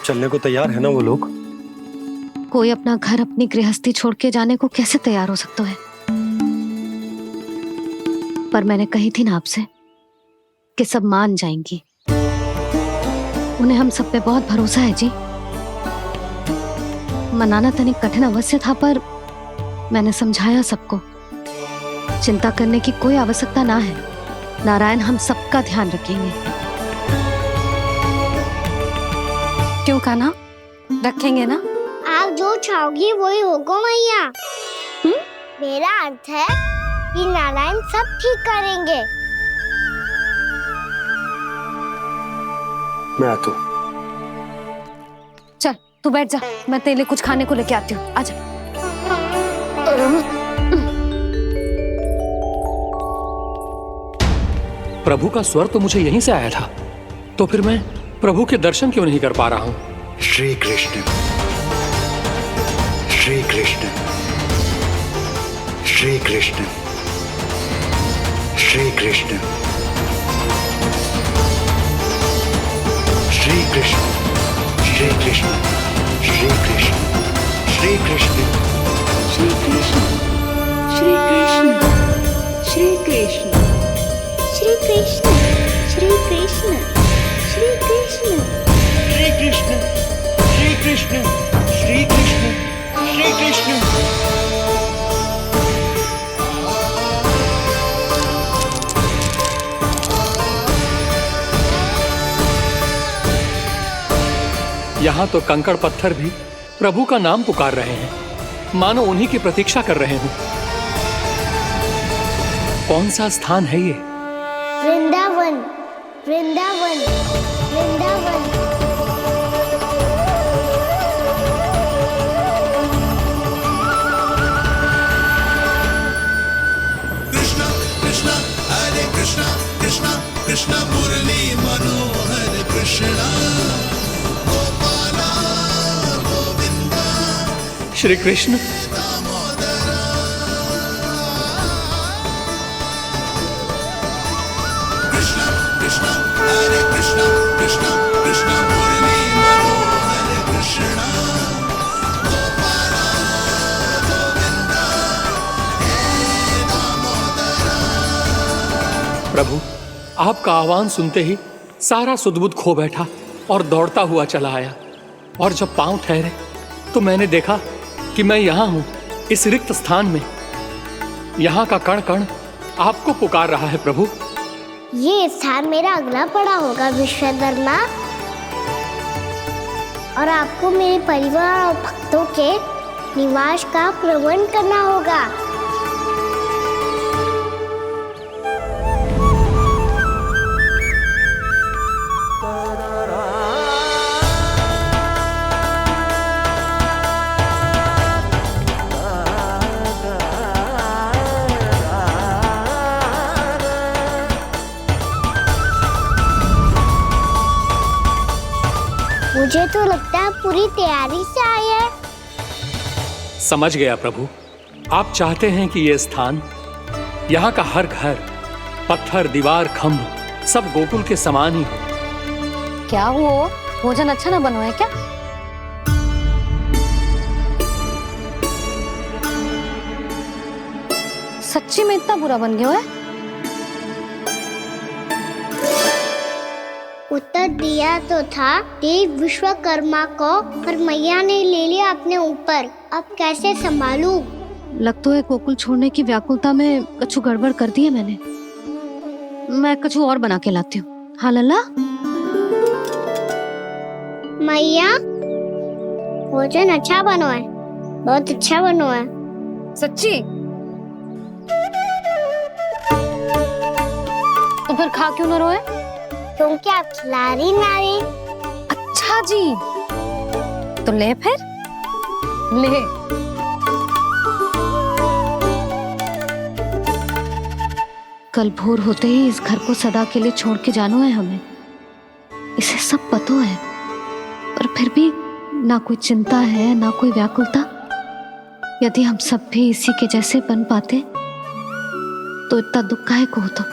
चलने को तैयार है ना वो लोग? कोई अपना घर अपनी गृहस्थी छोड़ के जाने को कैसे तैयार हो सकता है? पर मैंने कही थी ना आपसे कि सब मान जाएंगी। उन्हें हम सब पे बहुत भरोसा है जी। मनाना तनिक कठिन अवश्य था, पर मैंने समझाया सबको। चिंता करने की कोई आवश्यकता ना है। नारायण हम सबका ध्यान रखेंगे। क्यों कान्हा, रखेंगे ना? आप जो चाहोगी वही होगा मैया। मेरा अर्थ है कि नारायण सब ठीक करेंगे। मैं आता हूँ। चल तू बैठ जा, मैं तेरे लिए कुछ खाने को लेके आती हूँ। आजा। प्रभु का स्वर तो मुझे यहीं से आया था, तो फिर मैं प्रभु के दर्शन क्यों नहीं कर पा रहा हूँ? श्री कृष्ण, श्री कृष्ण, श्री कृष्ण, श्री कृष्ण, श्री कृष्ण, श्री कृष्ण, श्री कृष्ण, श्री कृष्ण, श्री कृष्ण, श्री कृष्ण, श्री कृष्ण, श्री कृष्ण, श्री कृष्ण, श्री कृष्ण, श्री कृष्ण, श्री कृष्ण, श्री कृष्ण, श्री कृष्ण। यहाँ तो कंकड़ पत्थर भी प्रभु का नाम पुकार रहे हैं, मानो उन्हीं की प्रतीक्षा कर रहे हों। कौन सा स्थान है ये? वृंदावन, वृंदावन, वृंदावन। कृष्णा कृष्णा हरे कृष्णा, कृष्णा कृष्णा मुरली मनोहर कृष्णा, गोपाला गोविंदा श्री कृष्ण। कृष्णा कृष्णा हरे कृष्णा, कृष्णा कृष्णा मुरली मनोहर कृष्णा, गोपाला गोविंदा हे दामोदरा। प्रभु आपका आह्वान सुनते ही सारा सुध-बुध खो बैठा और दौड़ता हुआ चला आया, और जब पांव ठहरे तो मैंने देखा कि मैं यहाँ हूँ, इस रिक्त स्थान में। यहाँ का कण कण आपको पुकार रहा है प्रभु। ये स्थान मेरा अगला पड़ा होगा विश्वकर्मा, और आपको मेरे परिवार और भक्तों के निवास का प्रबंध करना होगा। मुझे तो लगता है पूरी तैयारी से आए हैं। समझ गया प्रभु, आप चाहते हैं कि ये स्थान, यहाँ का हर घर, पत्थर, दीवार, खंभ सब गोकुल के समान ही हो। क्या हुआ? भोजन अच्छा ना बना है क्या? सच्ची में इतना बुरा बन गया है? उत्तर दिया तो था देव विश्वकर्मा को, पर मैया ने ले लिया अपने ऊपर। अब कैसे संभालूं? लग तो है गोकुल छोड़ने की व्याकुलता में कछु गड़बड़ कर दी है मैंने। मैं कछु और बना के लाती हूँ। हाँ लल्ला? मैया, भोजन अच्छा बना है, बहुत अच्छा बना है। सच्ची? तो फिर खा क्यों न रोए? तुम क्या खिला रही नारी? अच्छा जी, तो ले फिर ले। कल भोर होते ही इस घर को सदा के लिए छोड़ के जाना है हमें, इसे सब पता है, पर फिर भी ना कोई चिंता है ना कोई व्याकुलता। यदि हम सब भी इसी के जैसे बन पाते तो इतना दुख काहे को होता।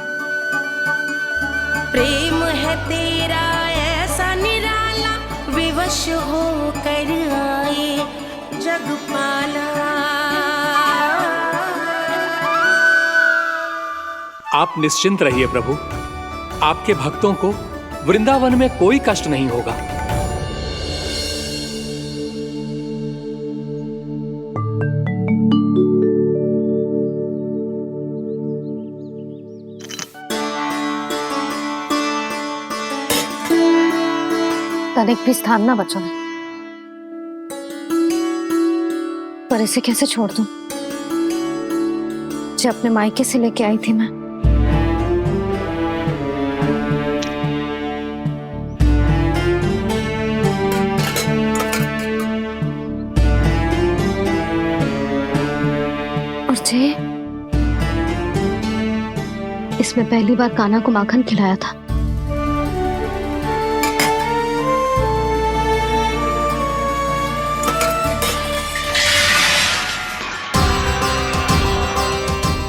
प्रेम है तेरा ऐसा निराला, विवश हो कर आए जगपाला। आप निश्चिंत रहिए प्रभु, आपके भक्तों को वृंदावन में कोई कष्ट नहीं होगा। तनिक भी स्थान ना बचो है, पर इसे कैसे छोड़ दूं जो अपने मायके से लेके आई थी मैं। और जे इसमें पहली बार कान्हा को माखन खिलाया था।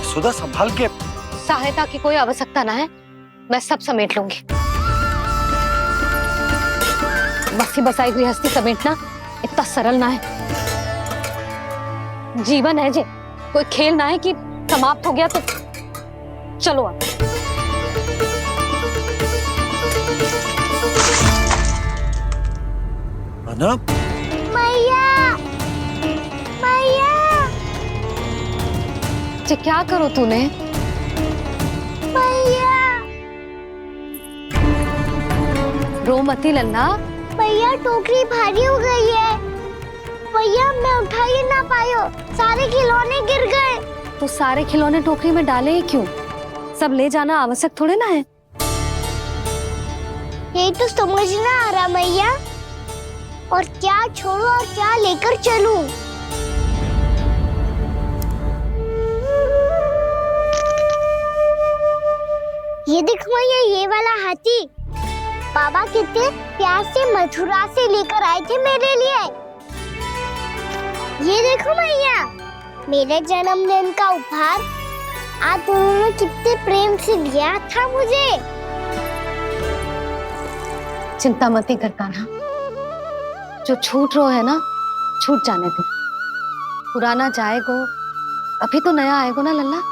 सुधा संभाल के। सहायता की कोई आवश्यकता ना है, मैं सब समेट लूंगी। बसी बसाई गृहस्थी समेटना इतना सरल ना है। जीवन है जे, कोई खेल ना है कि समाप्त हो गया तो चलो आप। अना? मैया, मैया। जे क्या करो तूने? मैया। रो मती लल्ला। भैया टोकरी भारी हो गई है। भैया मैं उठा ही ना पायो, सारे खिलौने गिर गए। तो सारे खिलौने टोकरी में डाले ही क्यों? सब ले जाना आवश्यक थोड़े ना है। यही तो समझ ना आ रहा मैया, और क्या छोड़ू और क्या लेकर चलूं? ये देखो मैया, ये वाला हाथी बाबा कितने प्यार से मथुरा से लेकर आए थे मेरे लिए। ये देखो मैया, मेरे जन्मदिन का उपहार आप उन्होंने कितने प्रेम से दिया था मुझे। चिंता मत कर कान्हा, जो छूट रो है ना छूट जाने दे। पुराना जाएगो, अभी तो नया आएगो ना लल्ला।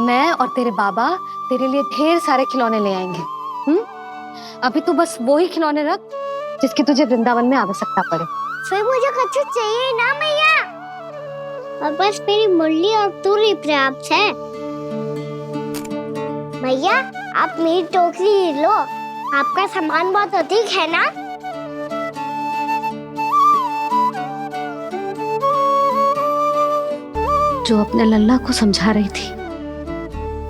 मैं और तेरे बाबा तेरे लिए ढेर सारे खिलौने ले आएंगे। अभी तो बस वो ही खिलौने रख जिसकी तुझे वृंदावन में आवश्यकता पड़े। फिर मुझे कुछ चाहिए ना मैया, और बस मेरी मुरली और तू ही पर्याप्त है। मैया आप मेरी टोकरी लो, आपका सामान बहुत अधिक है ना। जो अपने लल्ला को समझा रही थी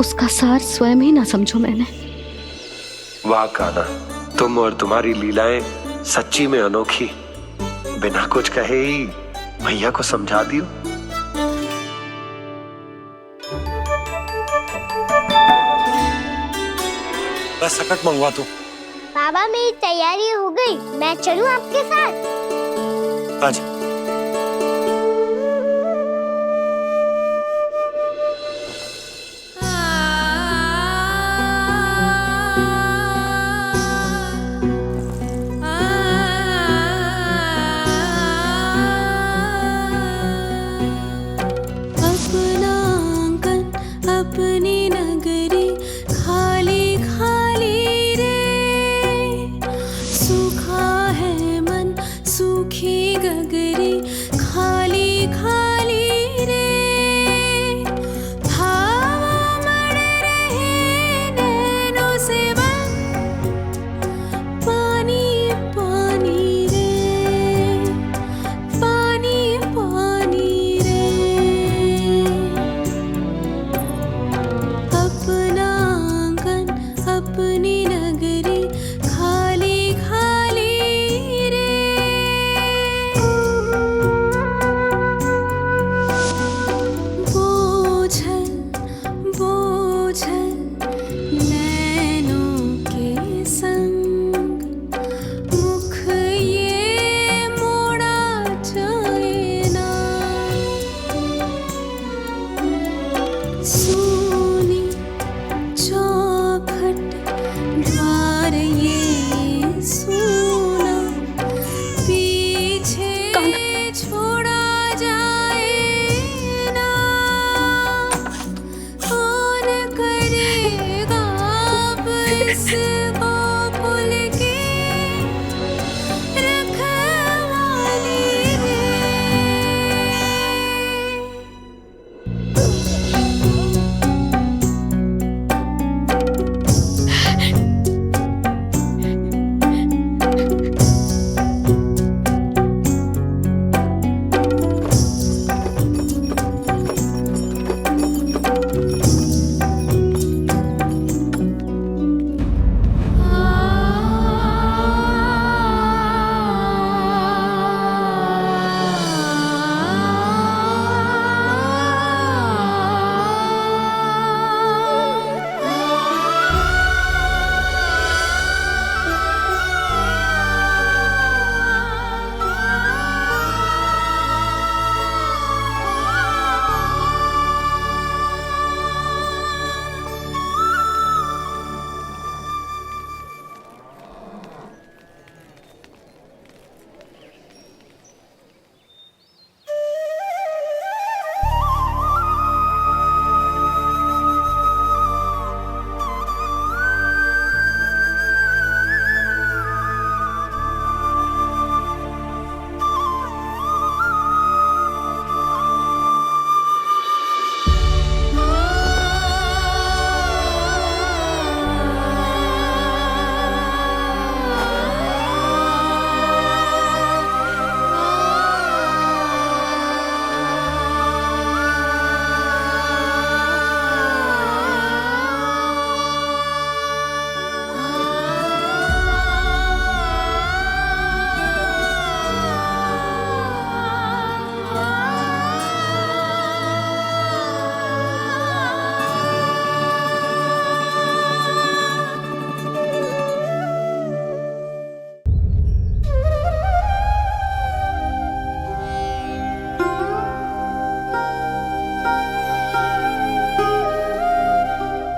उसका सार स्वयं ही ना समझो मैंने। वाह कान्हा, तुम और तुम्हारी लीलाएं सच्ची में अनोखी। बिना कुछ कहे ही भैया को समझा दियो। बस सकट मंगवा दो। बाबा मेरी तैयारी हो गई, मैं चलूं आपके साथ? आजा। अपनी नगरी खाली खाली रे, सूखा है मन सूखी गगरी खाली खाली रे, हवा मर रहे नैनों से बन पानी पानी रे, पानी पानी रे। सोनी चौखट द्वार ये सोना पीछे छोड़ा जाए ना कौन करेगा अब इसको भूल के रखवाली रे।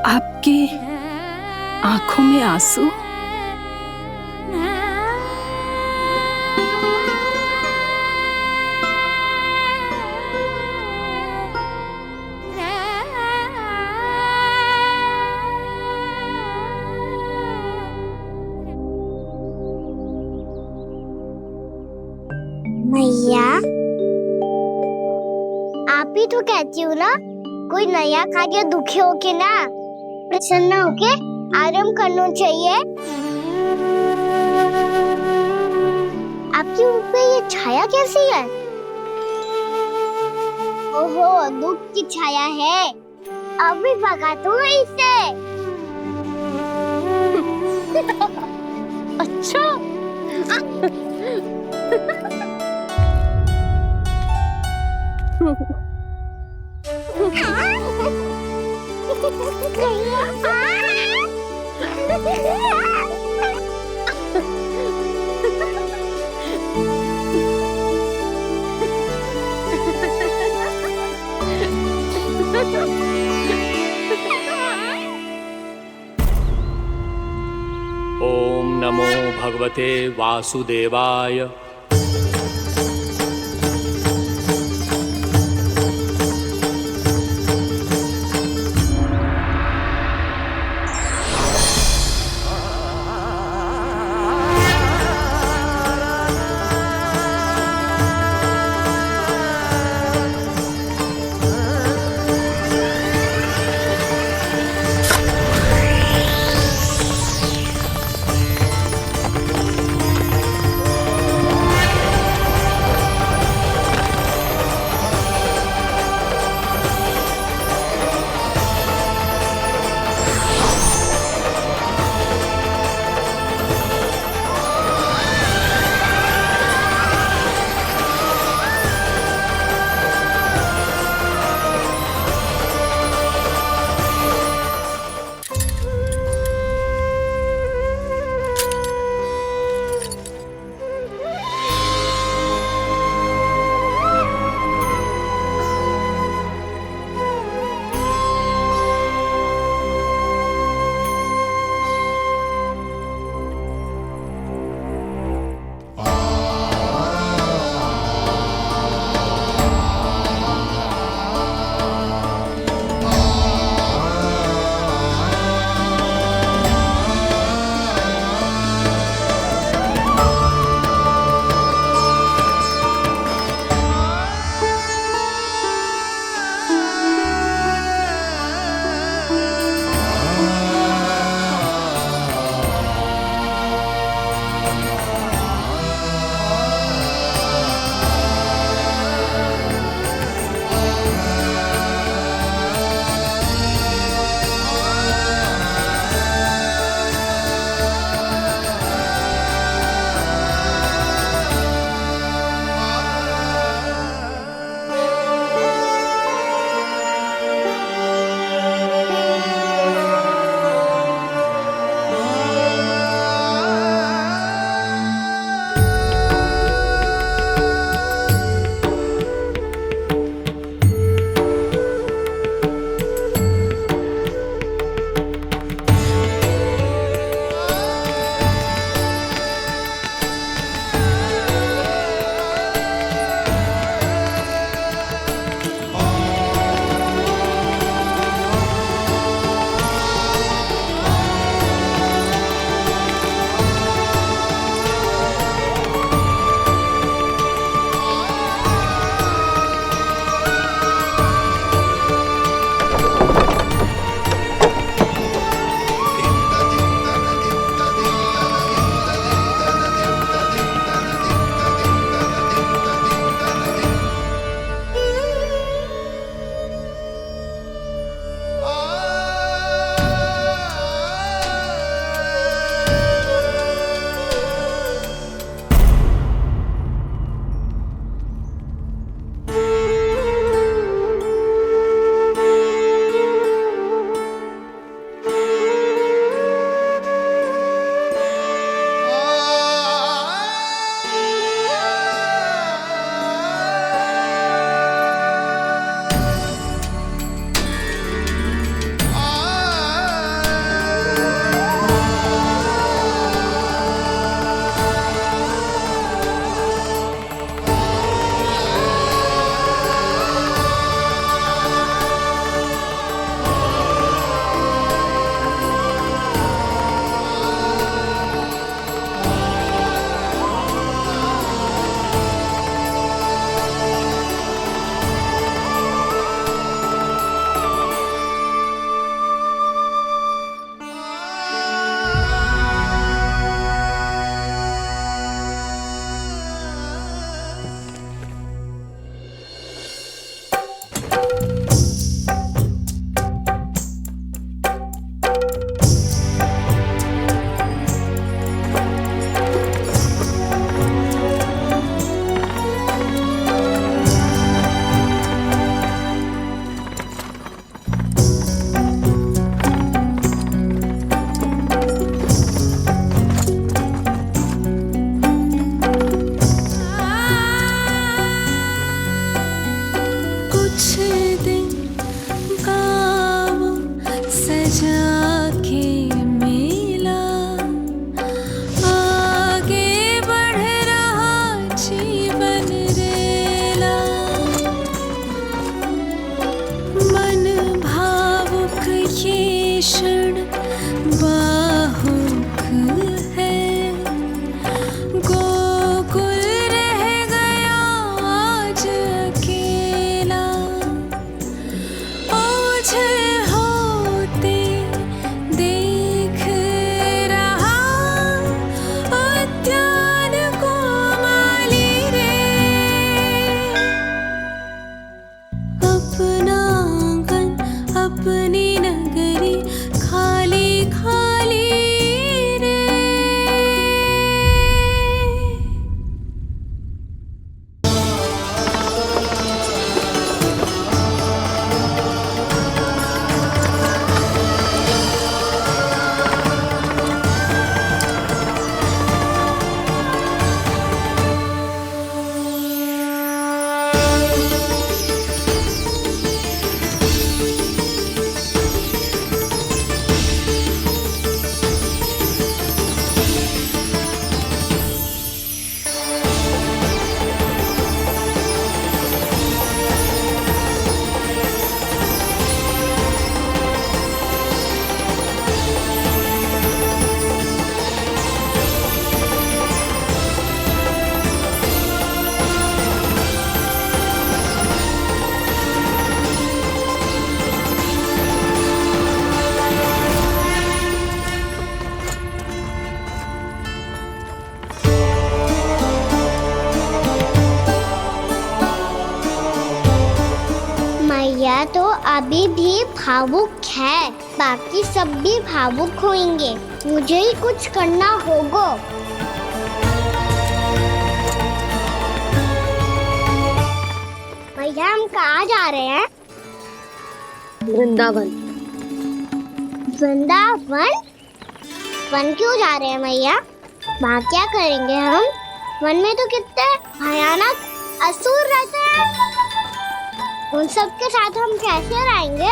आपकी आंखों में आंसू? मैया आप ही तो कहती हो ना, कोई नया खा के दुखी होके ना प्रसन्न होके आराम करना चाहिए। आपके मुंह पे ये छाया कैसी है? ओहो, दुख की छाया है। अभी भगा दूं इसे। अच्छा। ओम नमो भगवते वासुदेवाय। भीषण बाहुक है, गोकुल रह गया आज अकेला, ओझल होते देख रहा उद्यान को माली रे। अपना आंगन अपनी नगरी खाली खाली रे। मैया तो अभी भी भावुक है, बाकी सब भी भावुक होंगे। मुझे ही कुछ करना होगा। मैया हम कहाँ जा रहे हैं? वृंदावन। वृंदावन? वन क्यों जा रहे हैं मैया? वहाँ क्या करेंगे हम? वन में तो कितने भयानक असुर रहते हैं। उन सब के साथ हम कैसे रहेंगे?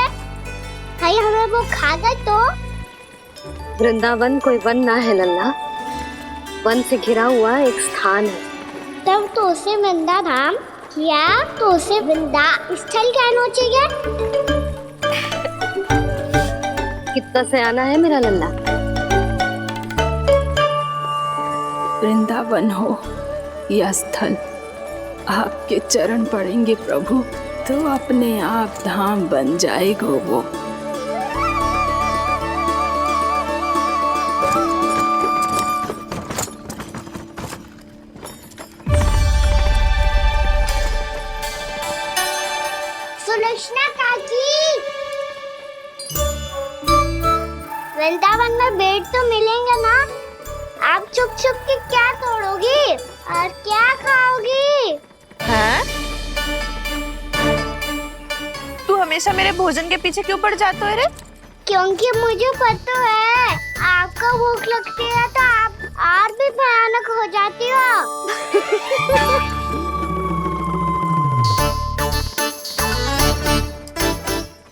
कहीं हमें वो खा गए तो? वृंदावन कोई वन ना है लल्ला, वन से घिरा हुआ एक स्थान है। तब तो उसे वृंदा धाम या तो उसे वृंदा स्थल कहना चाहिए। कितना से आना है मेरा लल्ला। वृंदावन हो या स्थल, आपके चरण पड़ेंगे प्रभु तो अपने आप धाम बन जाएगा वो। सुलक्षणा काकी, वृंदावन में बेट तो मिलेंगे ना? आप छुप छुप के क्या तोड़ोगी और क्या खाओगी? हाँ? तू हमेशा मेरे भोजन के पीछे क्यों पड़ जाते हो रे? क्योंकि मुझे पता है आपको भूख लगती है तो आप और भी भयानक हो जाती हो।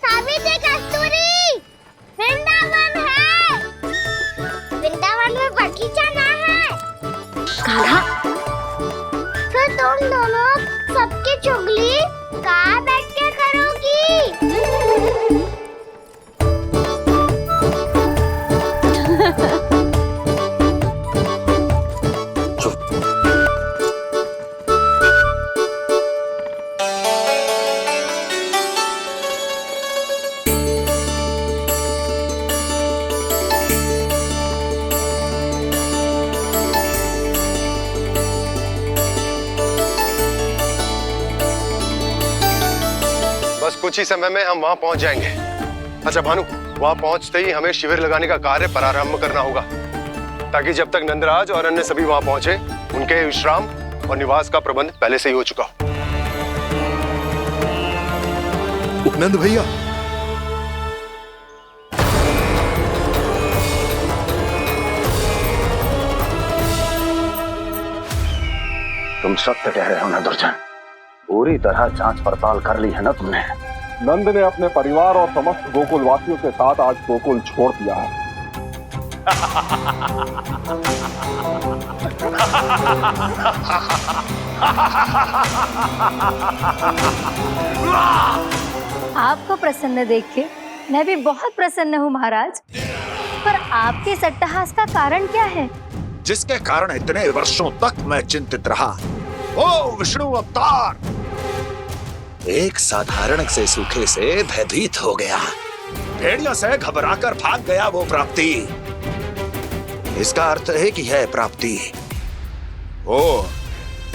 सावित्री, कस्तूरी, वृंदावन है। वृंदावन में बगीचा ना है। कान्हा, फिर तुम दोनों सबकी चुगली कहाँ बैठ के करोगी? बस कुछ ही समय में हम वहां पहुंच जाएंगे। अच्छा भानु, वहां पहुंचते ही हमें शिविर लगाने का कार्य प्रारंभ करना होगा, ताकि जब तक नंदराज और अन्य सभी वहां पहुंचे उनके विश्राम और निवास का प्रबंध पहले से ही हो चुका हो। नंद भैया, तुम सत्य कह रहे हो ना दुर्जन, पूरी तरह जांच पड़ताल कर ली है ना तुमने? नंद ने अपने परिवार और समस्त गोकुल वासियों के साथ आज गोकुल छोड़ दिया है। आपको प्रसन्न देख के मैं भी बहुत प्रसन्न हूँ महाराज, पर आपके इस अट्टहास का कारण क्या है? जिसके कारण इतने वर्षों तक मैं चिंतित रहा, ओ विष्णु अवतार, एक साधारण से सूखे से भयभीत हो गया, भेड़ियों से घबराकर भाग गया वो प्राप्ति। इसका अर्थ है कि यह प्राप्ति ओ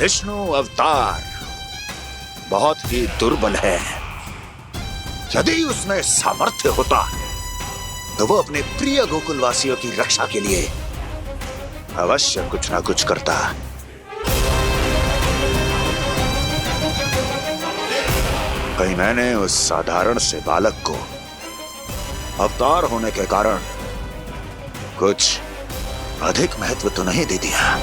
विष्णु अवतार बहुत ही दुर्बल है। यदि उसमें सामर्थ्य होता तो वो अपने प्रिय गोकुलवासियों की रक्षा के लिए अवश्य कुछ ना कुछ करता। कहीं मैंने उस साधारण से बालक को अवतार होने के कारण कुछ अधिक महत्व तो नहीं दे दिया।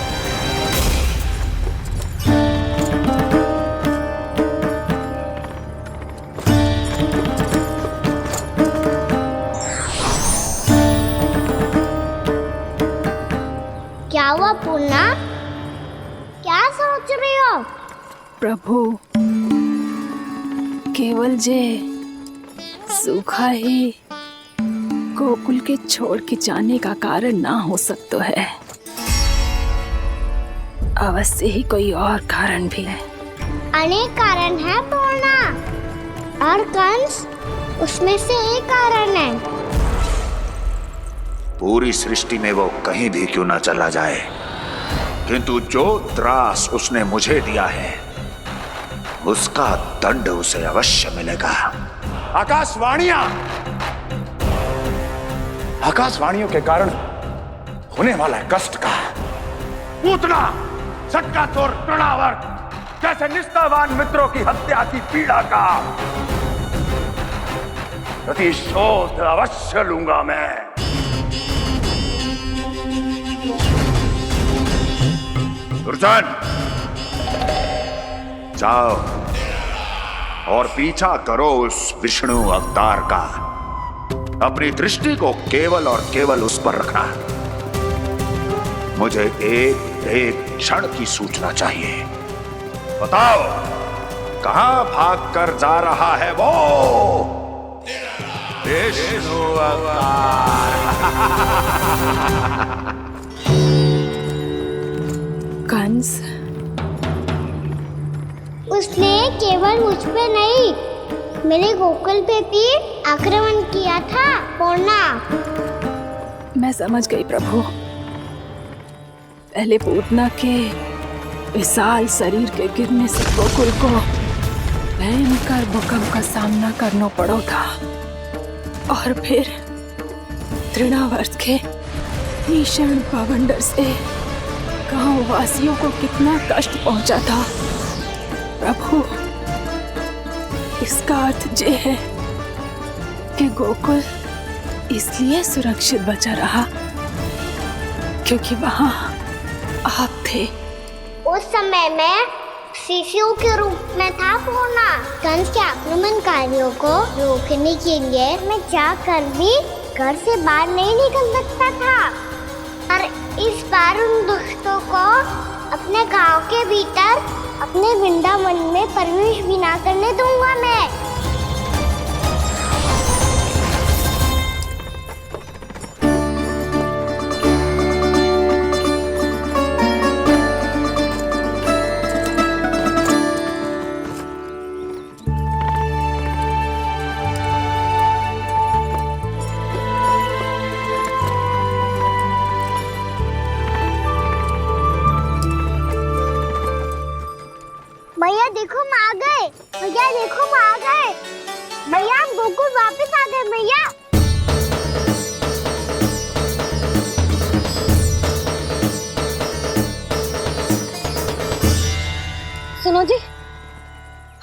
क्या हुआ पूर्णा? क्या सोच रही हो? प्रभु, केवल जे सूखा ही गोकुल के छोड़ के जाने का कारण ना हो सकता है, अवश्य ही कोई और कारण भी है। अनेक कारण है पूर्णा, और कंस उसमें से एक कारण है। पूरी सृष्टि में वो कहीं भी क्यों ना चला जाए, किंतु जो त्रास उसने मुझे दिया है उसका दंड उसे अवश्य मिलेगा। आकाशवाणियों के कारण होने वाला कष्ट का, पूतना, सटकासुर, तृणावर्त जैसे निष्ठावान मित्रों की हत्या की पीड़ा का प्रतिशोध अवश्य लूंगा मैं। दुर्जन, जाओ और पीछा करो उस विष्णु अवतार का। अपनी दृष्टि को केवल और केवल उस पर रखना। मुझे एक क्षण की सूचना चाहिए। बताओ, कहां भाग कर जा रहा है वो विष्णु अवतार? कंस, उसने केवल मुझ पे नहीं, मेरे गोकुल पे भी आक्रमण किया था पूर्णा। मैं समझ गई प्रभु। पहले पूतना के विशाल शरीर के गिरने से गोकुल को भयंकर भूकंप का सामना करना पड़ा था, और फिर तृणावर्त के भीषण पावंडर से गांव वासियों को कितना कष्ट पहुंचा था। प्रभु, इसका अर्थ ये है कि गोकुल इसलिए सुरक्षित बचा रहा क्योंकि वहां आप थे। उस समय मैं शिशु के रूप में था पूर्णा। कंस के आक्रमणकारियों को रोकने के लिए मैं जाकर भी घर से बाहर नहीं निकल सकता था, और इस बार उन दुष्टों को अपने गांव के भीतर, अपने वृंदावन में प्रवेश भी ना करने दूंगा मैं। भैया देखो हम आ गए, भैया देखो हम आ गए, भैया हम गोकुल वापस आ गए भैया। सुनो जी,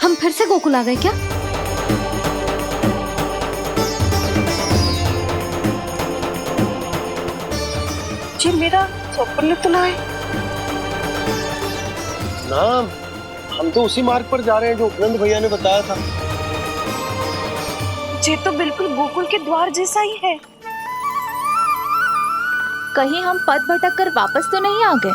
हम फिर से गोकुल आ गए क्या? जी मेरा स्वप्न तो ना है। ना, हम तो उसी मार्ग पर जा रहे हैं जो उपनंद भैया ने बताया था। ये तो बिल्कुल गोकुल के द्वार जैसा ही है। कहीं हम पथ भटक कर वापस तो नहीं आ गए?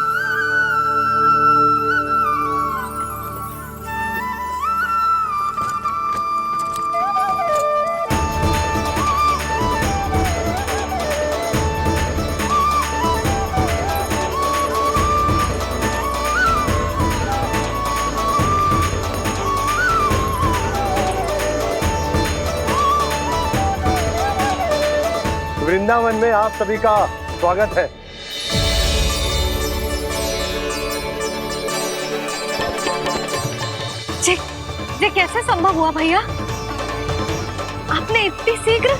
वृंदावन में आप सभी का स्वागत है। ये कैसे संभव हुआ भैया? आपने इतनी शीघ्र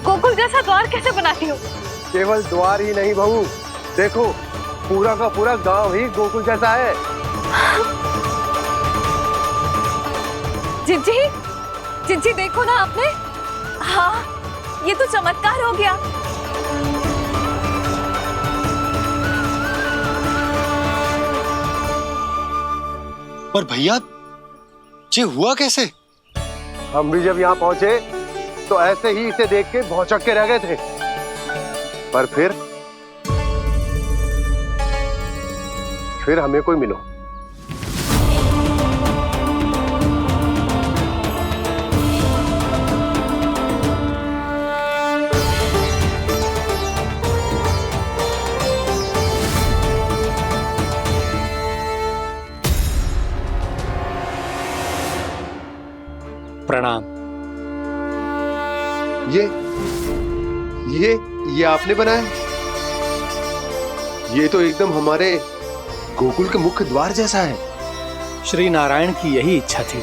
गोकुल जैसा द्वार कैसे बना दिया? केवल द्वार ही नहीं बहू, देखो पूरा का पूरा गांव ही गोकुल जैसा है। जिज्जी, जिज्जी देखो ना आपने। हाँ, ये तो चमत्कार हो गया। पर भैया ये हुआ कैसे? हम भी जब यहाँ पहुंचे तो ऐसे ही इसे देख के भौचक के रह गए थे, पर फिर हमें कोई मिलो। प्रणाम। ये आपने बनाया? ये तो एकदम हमारे गोकुल के मुख्य द्वार जैसा है। श्री नारायण की यही इच्छा थी।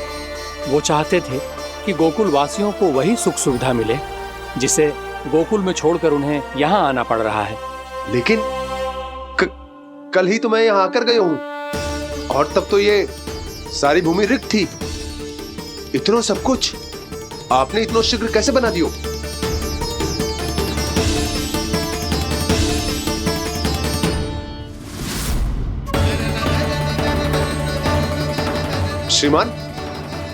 वो चाहते थे कि गोकुल वासियों को वही सुख सुविधा मिले जिसे गोकुल में छोड़कर उन्हें यहाँ आना पड़ रहा है। लेकिन कल ही तो मैं यहाँ आकर गया हूँ और तब तो ये सारी भूमि रिक्त थी। इतना सब कुछ आपने इतना शीघ्र कैसे बना दियो? श्रीमान,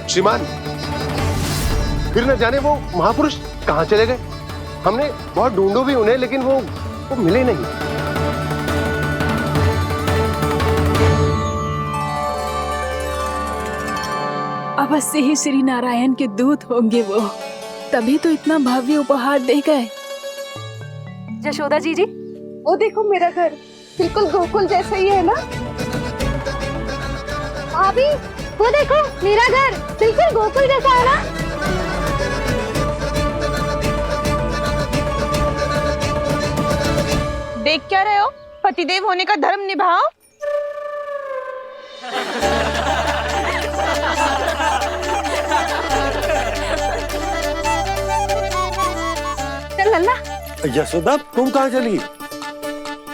श्रीमान, फिर न जाने वो महापुरुष कहां चले गए। हमने बहुत ढूंढो भी उन्हें, लेकिन वो मिले नहीं। अवश्य ही श्री नारायण के दूत होंगे वो, तभी तो इतना भव्य उपहार दे गए। यशोदा जी, वो देखो मेरा घर बिल्कुल गोकुल जैसा ही है ना। भाभी, वो देखो मेरा घर बिल्कुल गोकुल जैसा है ना। देख क्या रहे हो? पतिदेव होने का धर्म निभाओ। चल लल्ला, यशोदा तुम कहाँ चली?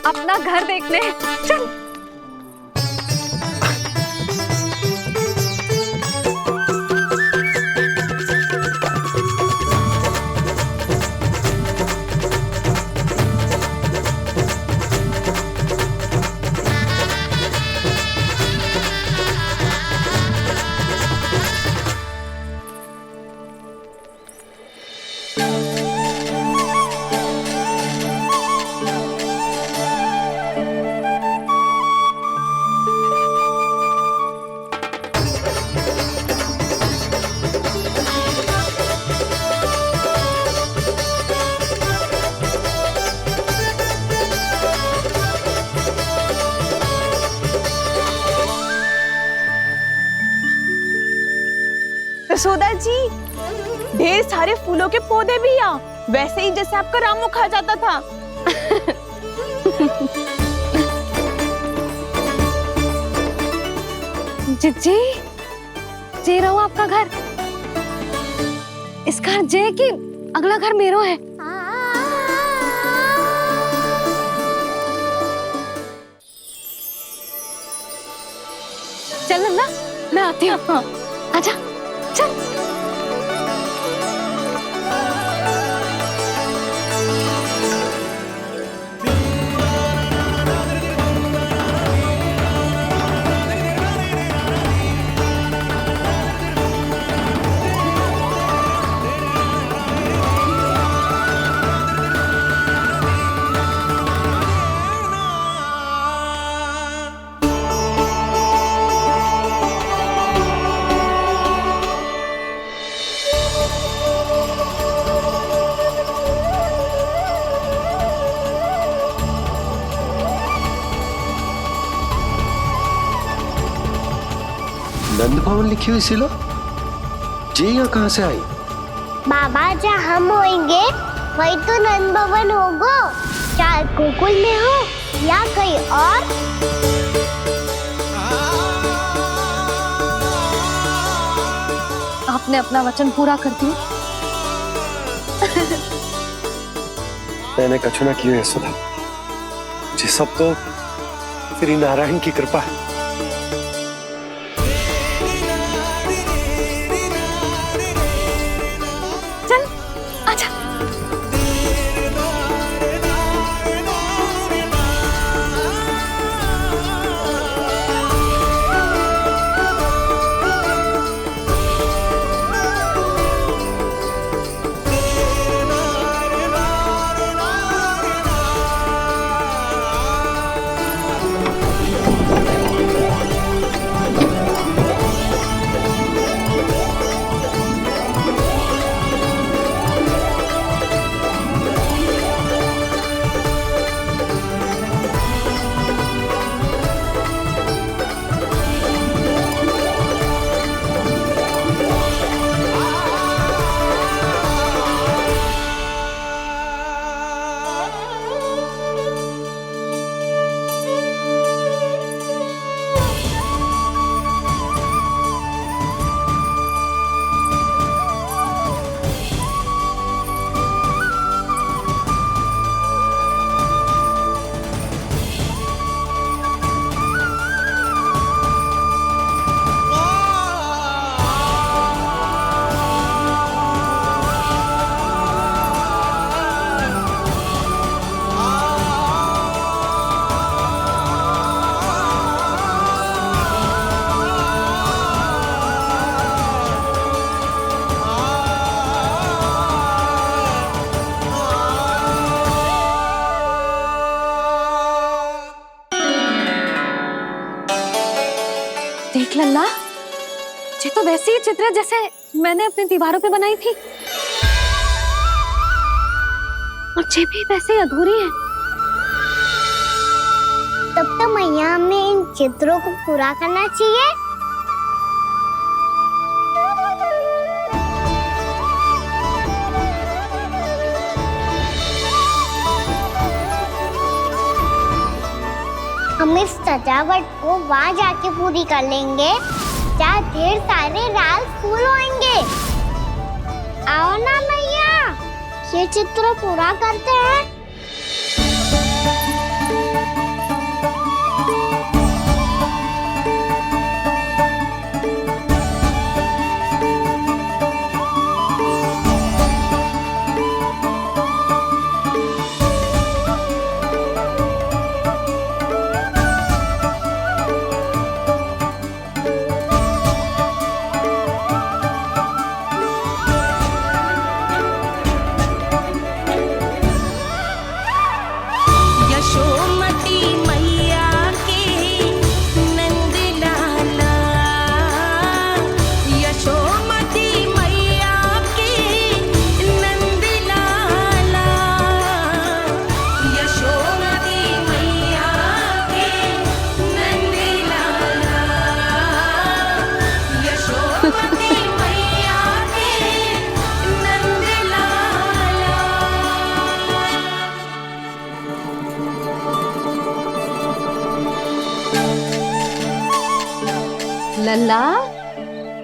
अपना घर देखने। चल। यशोदा जी, ढेर सारे फूलों के पौधे भी यहाँ, वैसे ही जैसे आपका रामू खा जाता था। जिज्जी, जे रहो आपका घर। इस घर जे कि अगला घर मेरो है। चल नन्ना, मैं आती हूँ। हाँ, आजा, चल। नंद भवन लिखी हुई सिलो, जी यहाँ कहाँ से आई? बाबा जहाँ हम होंगे वही तो नंद भवन होगा, चाहे गोकुल में हो या कहीं और। आपने अपना वचन पूरा कर दिया। मैंने कछु ना किया यशोदा, ये सब तो श्री नारायण की कृपा है। चल आजा। देख लल्ला, ये तो वैसी ही चित्र है जैसे मैंने अपनी दीवारों पे बनाई थी, और ये भी वैसे ही अधूरी है। तब तो मैया हमें इन चित्रों को पूरा करना चाहिए। हम इस सजावट को वहाँ जाके पूरी कर लेंगे जहाँ ढेर सारे लाल फूल होंगे। आओ ना मैया, ये चित्र पूरा करते हैं। लल्ला,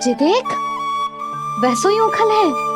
ये देख, वैसो ही उखल है।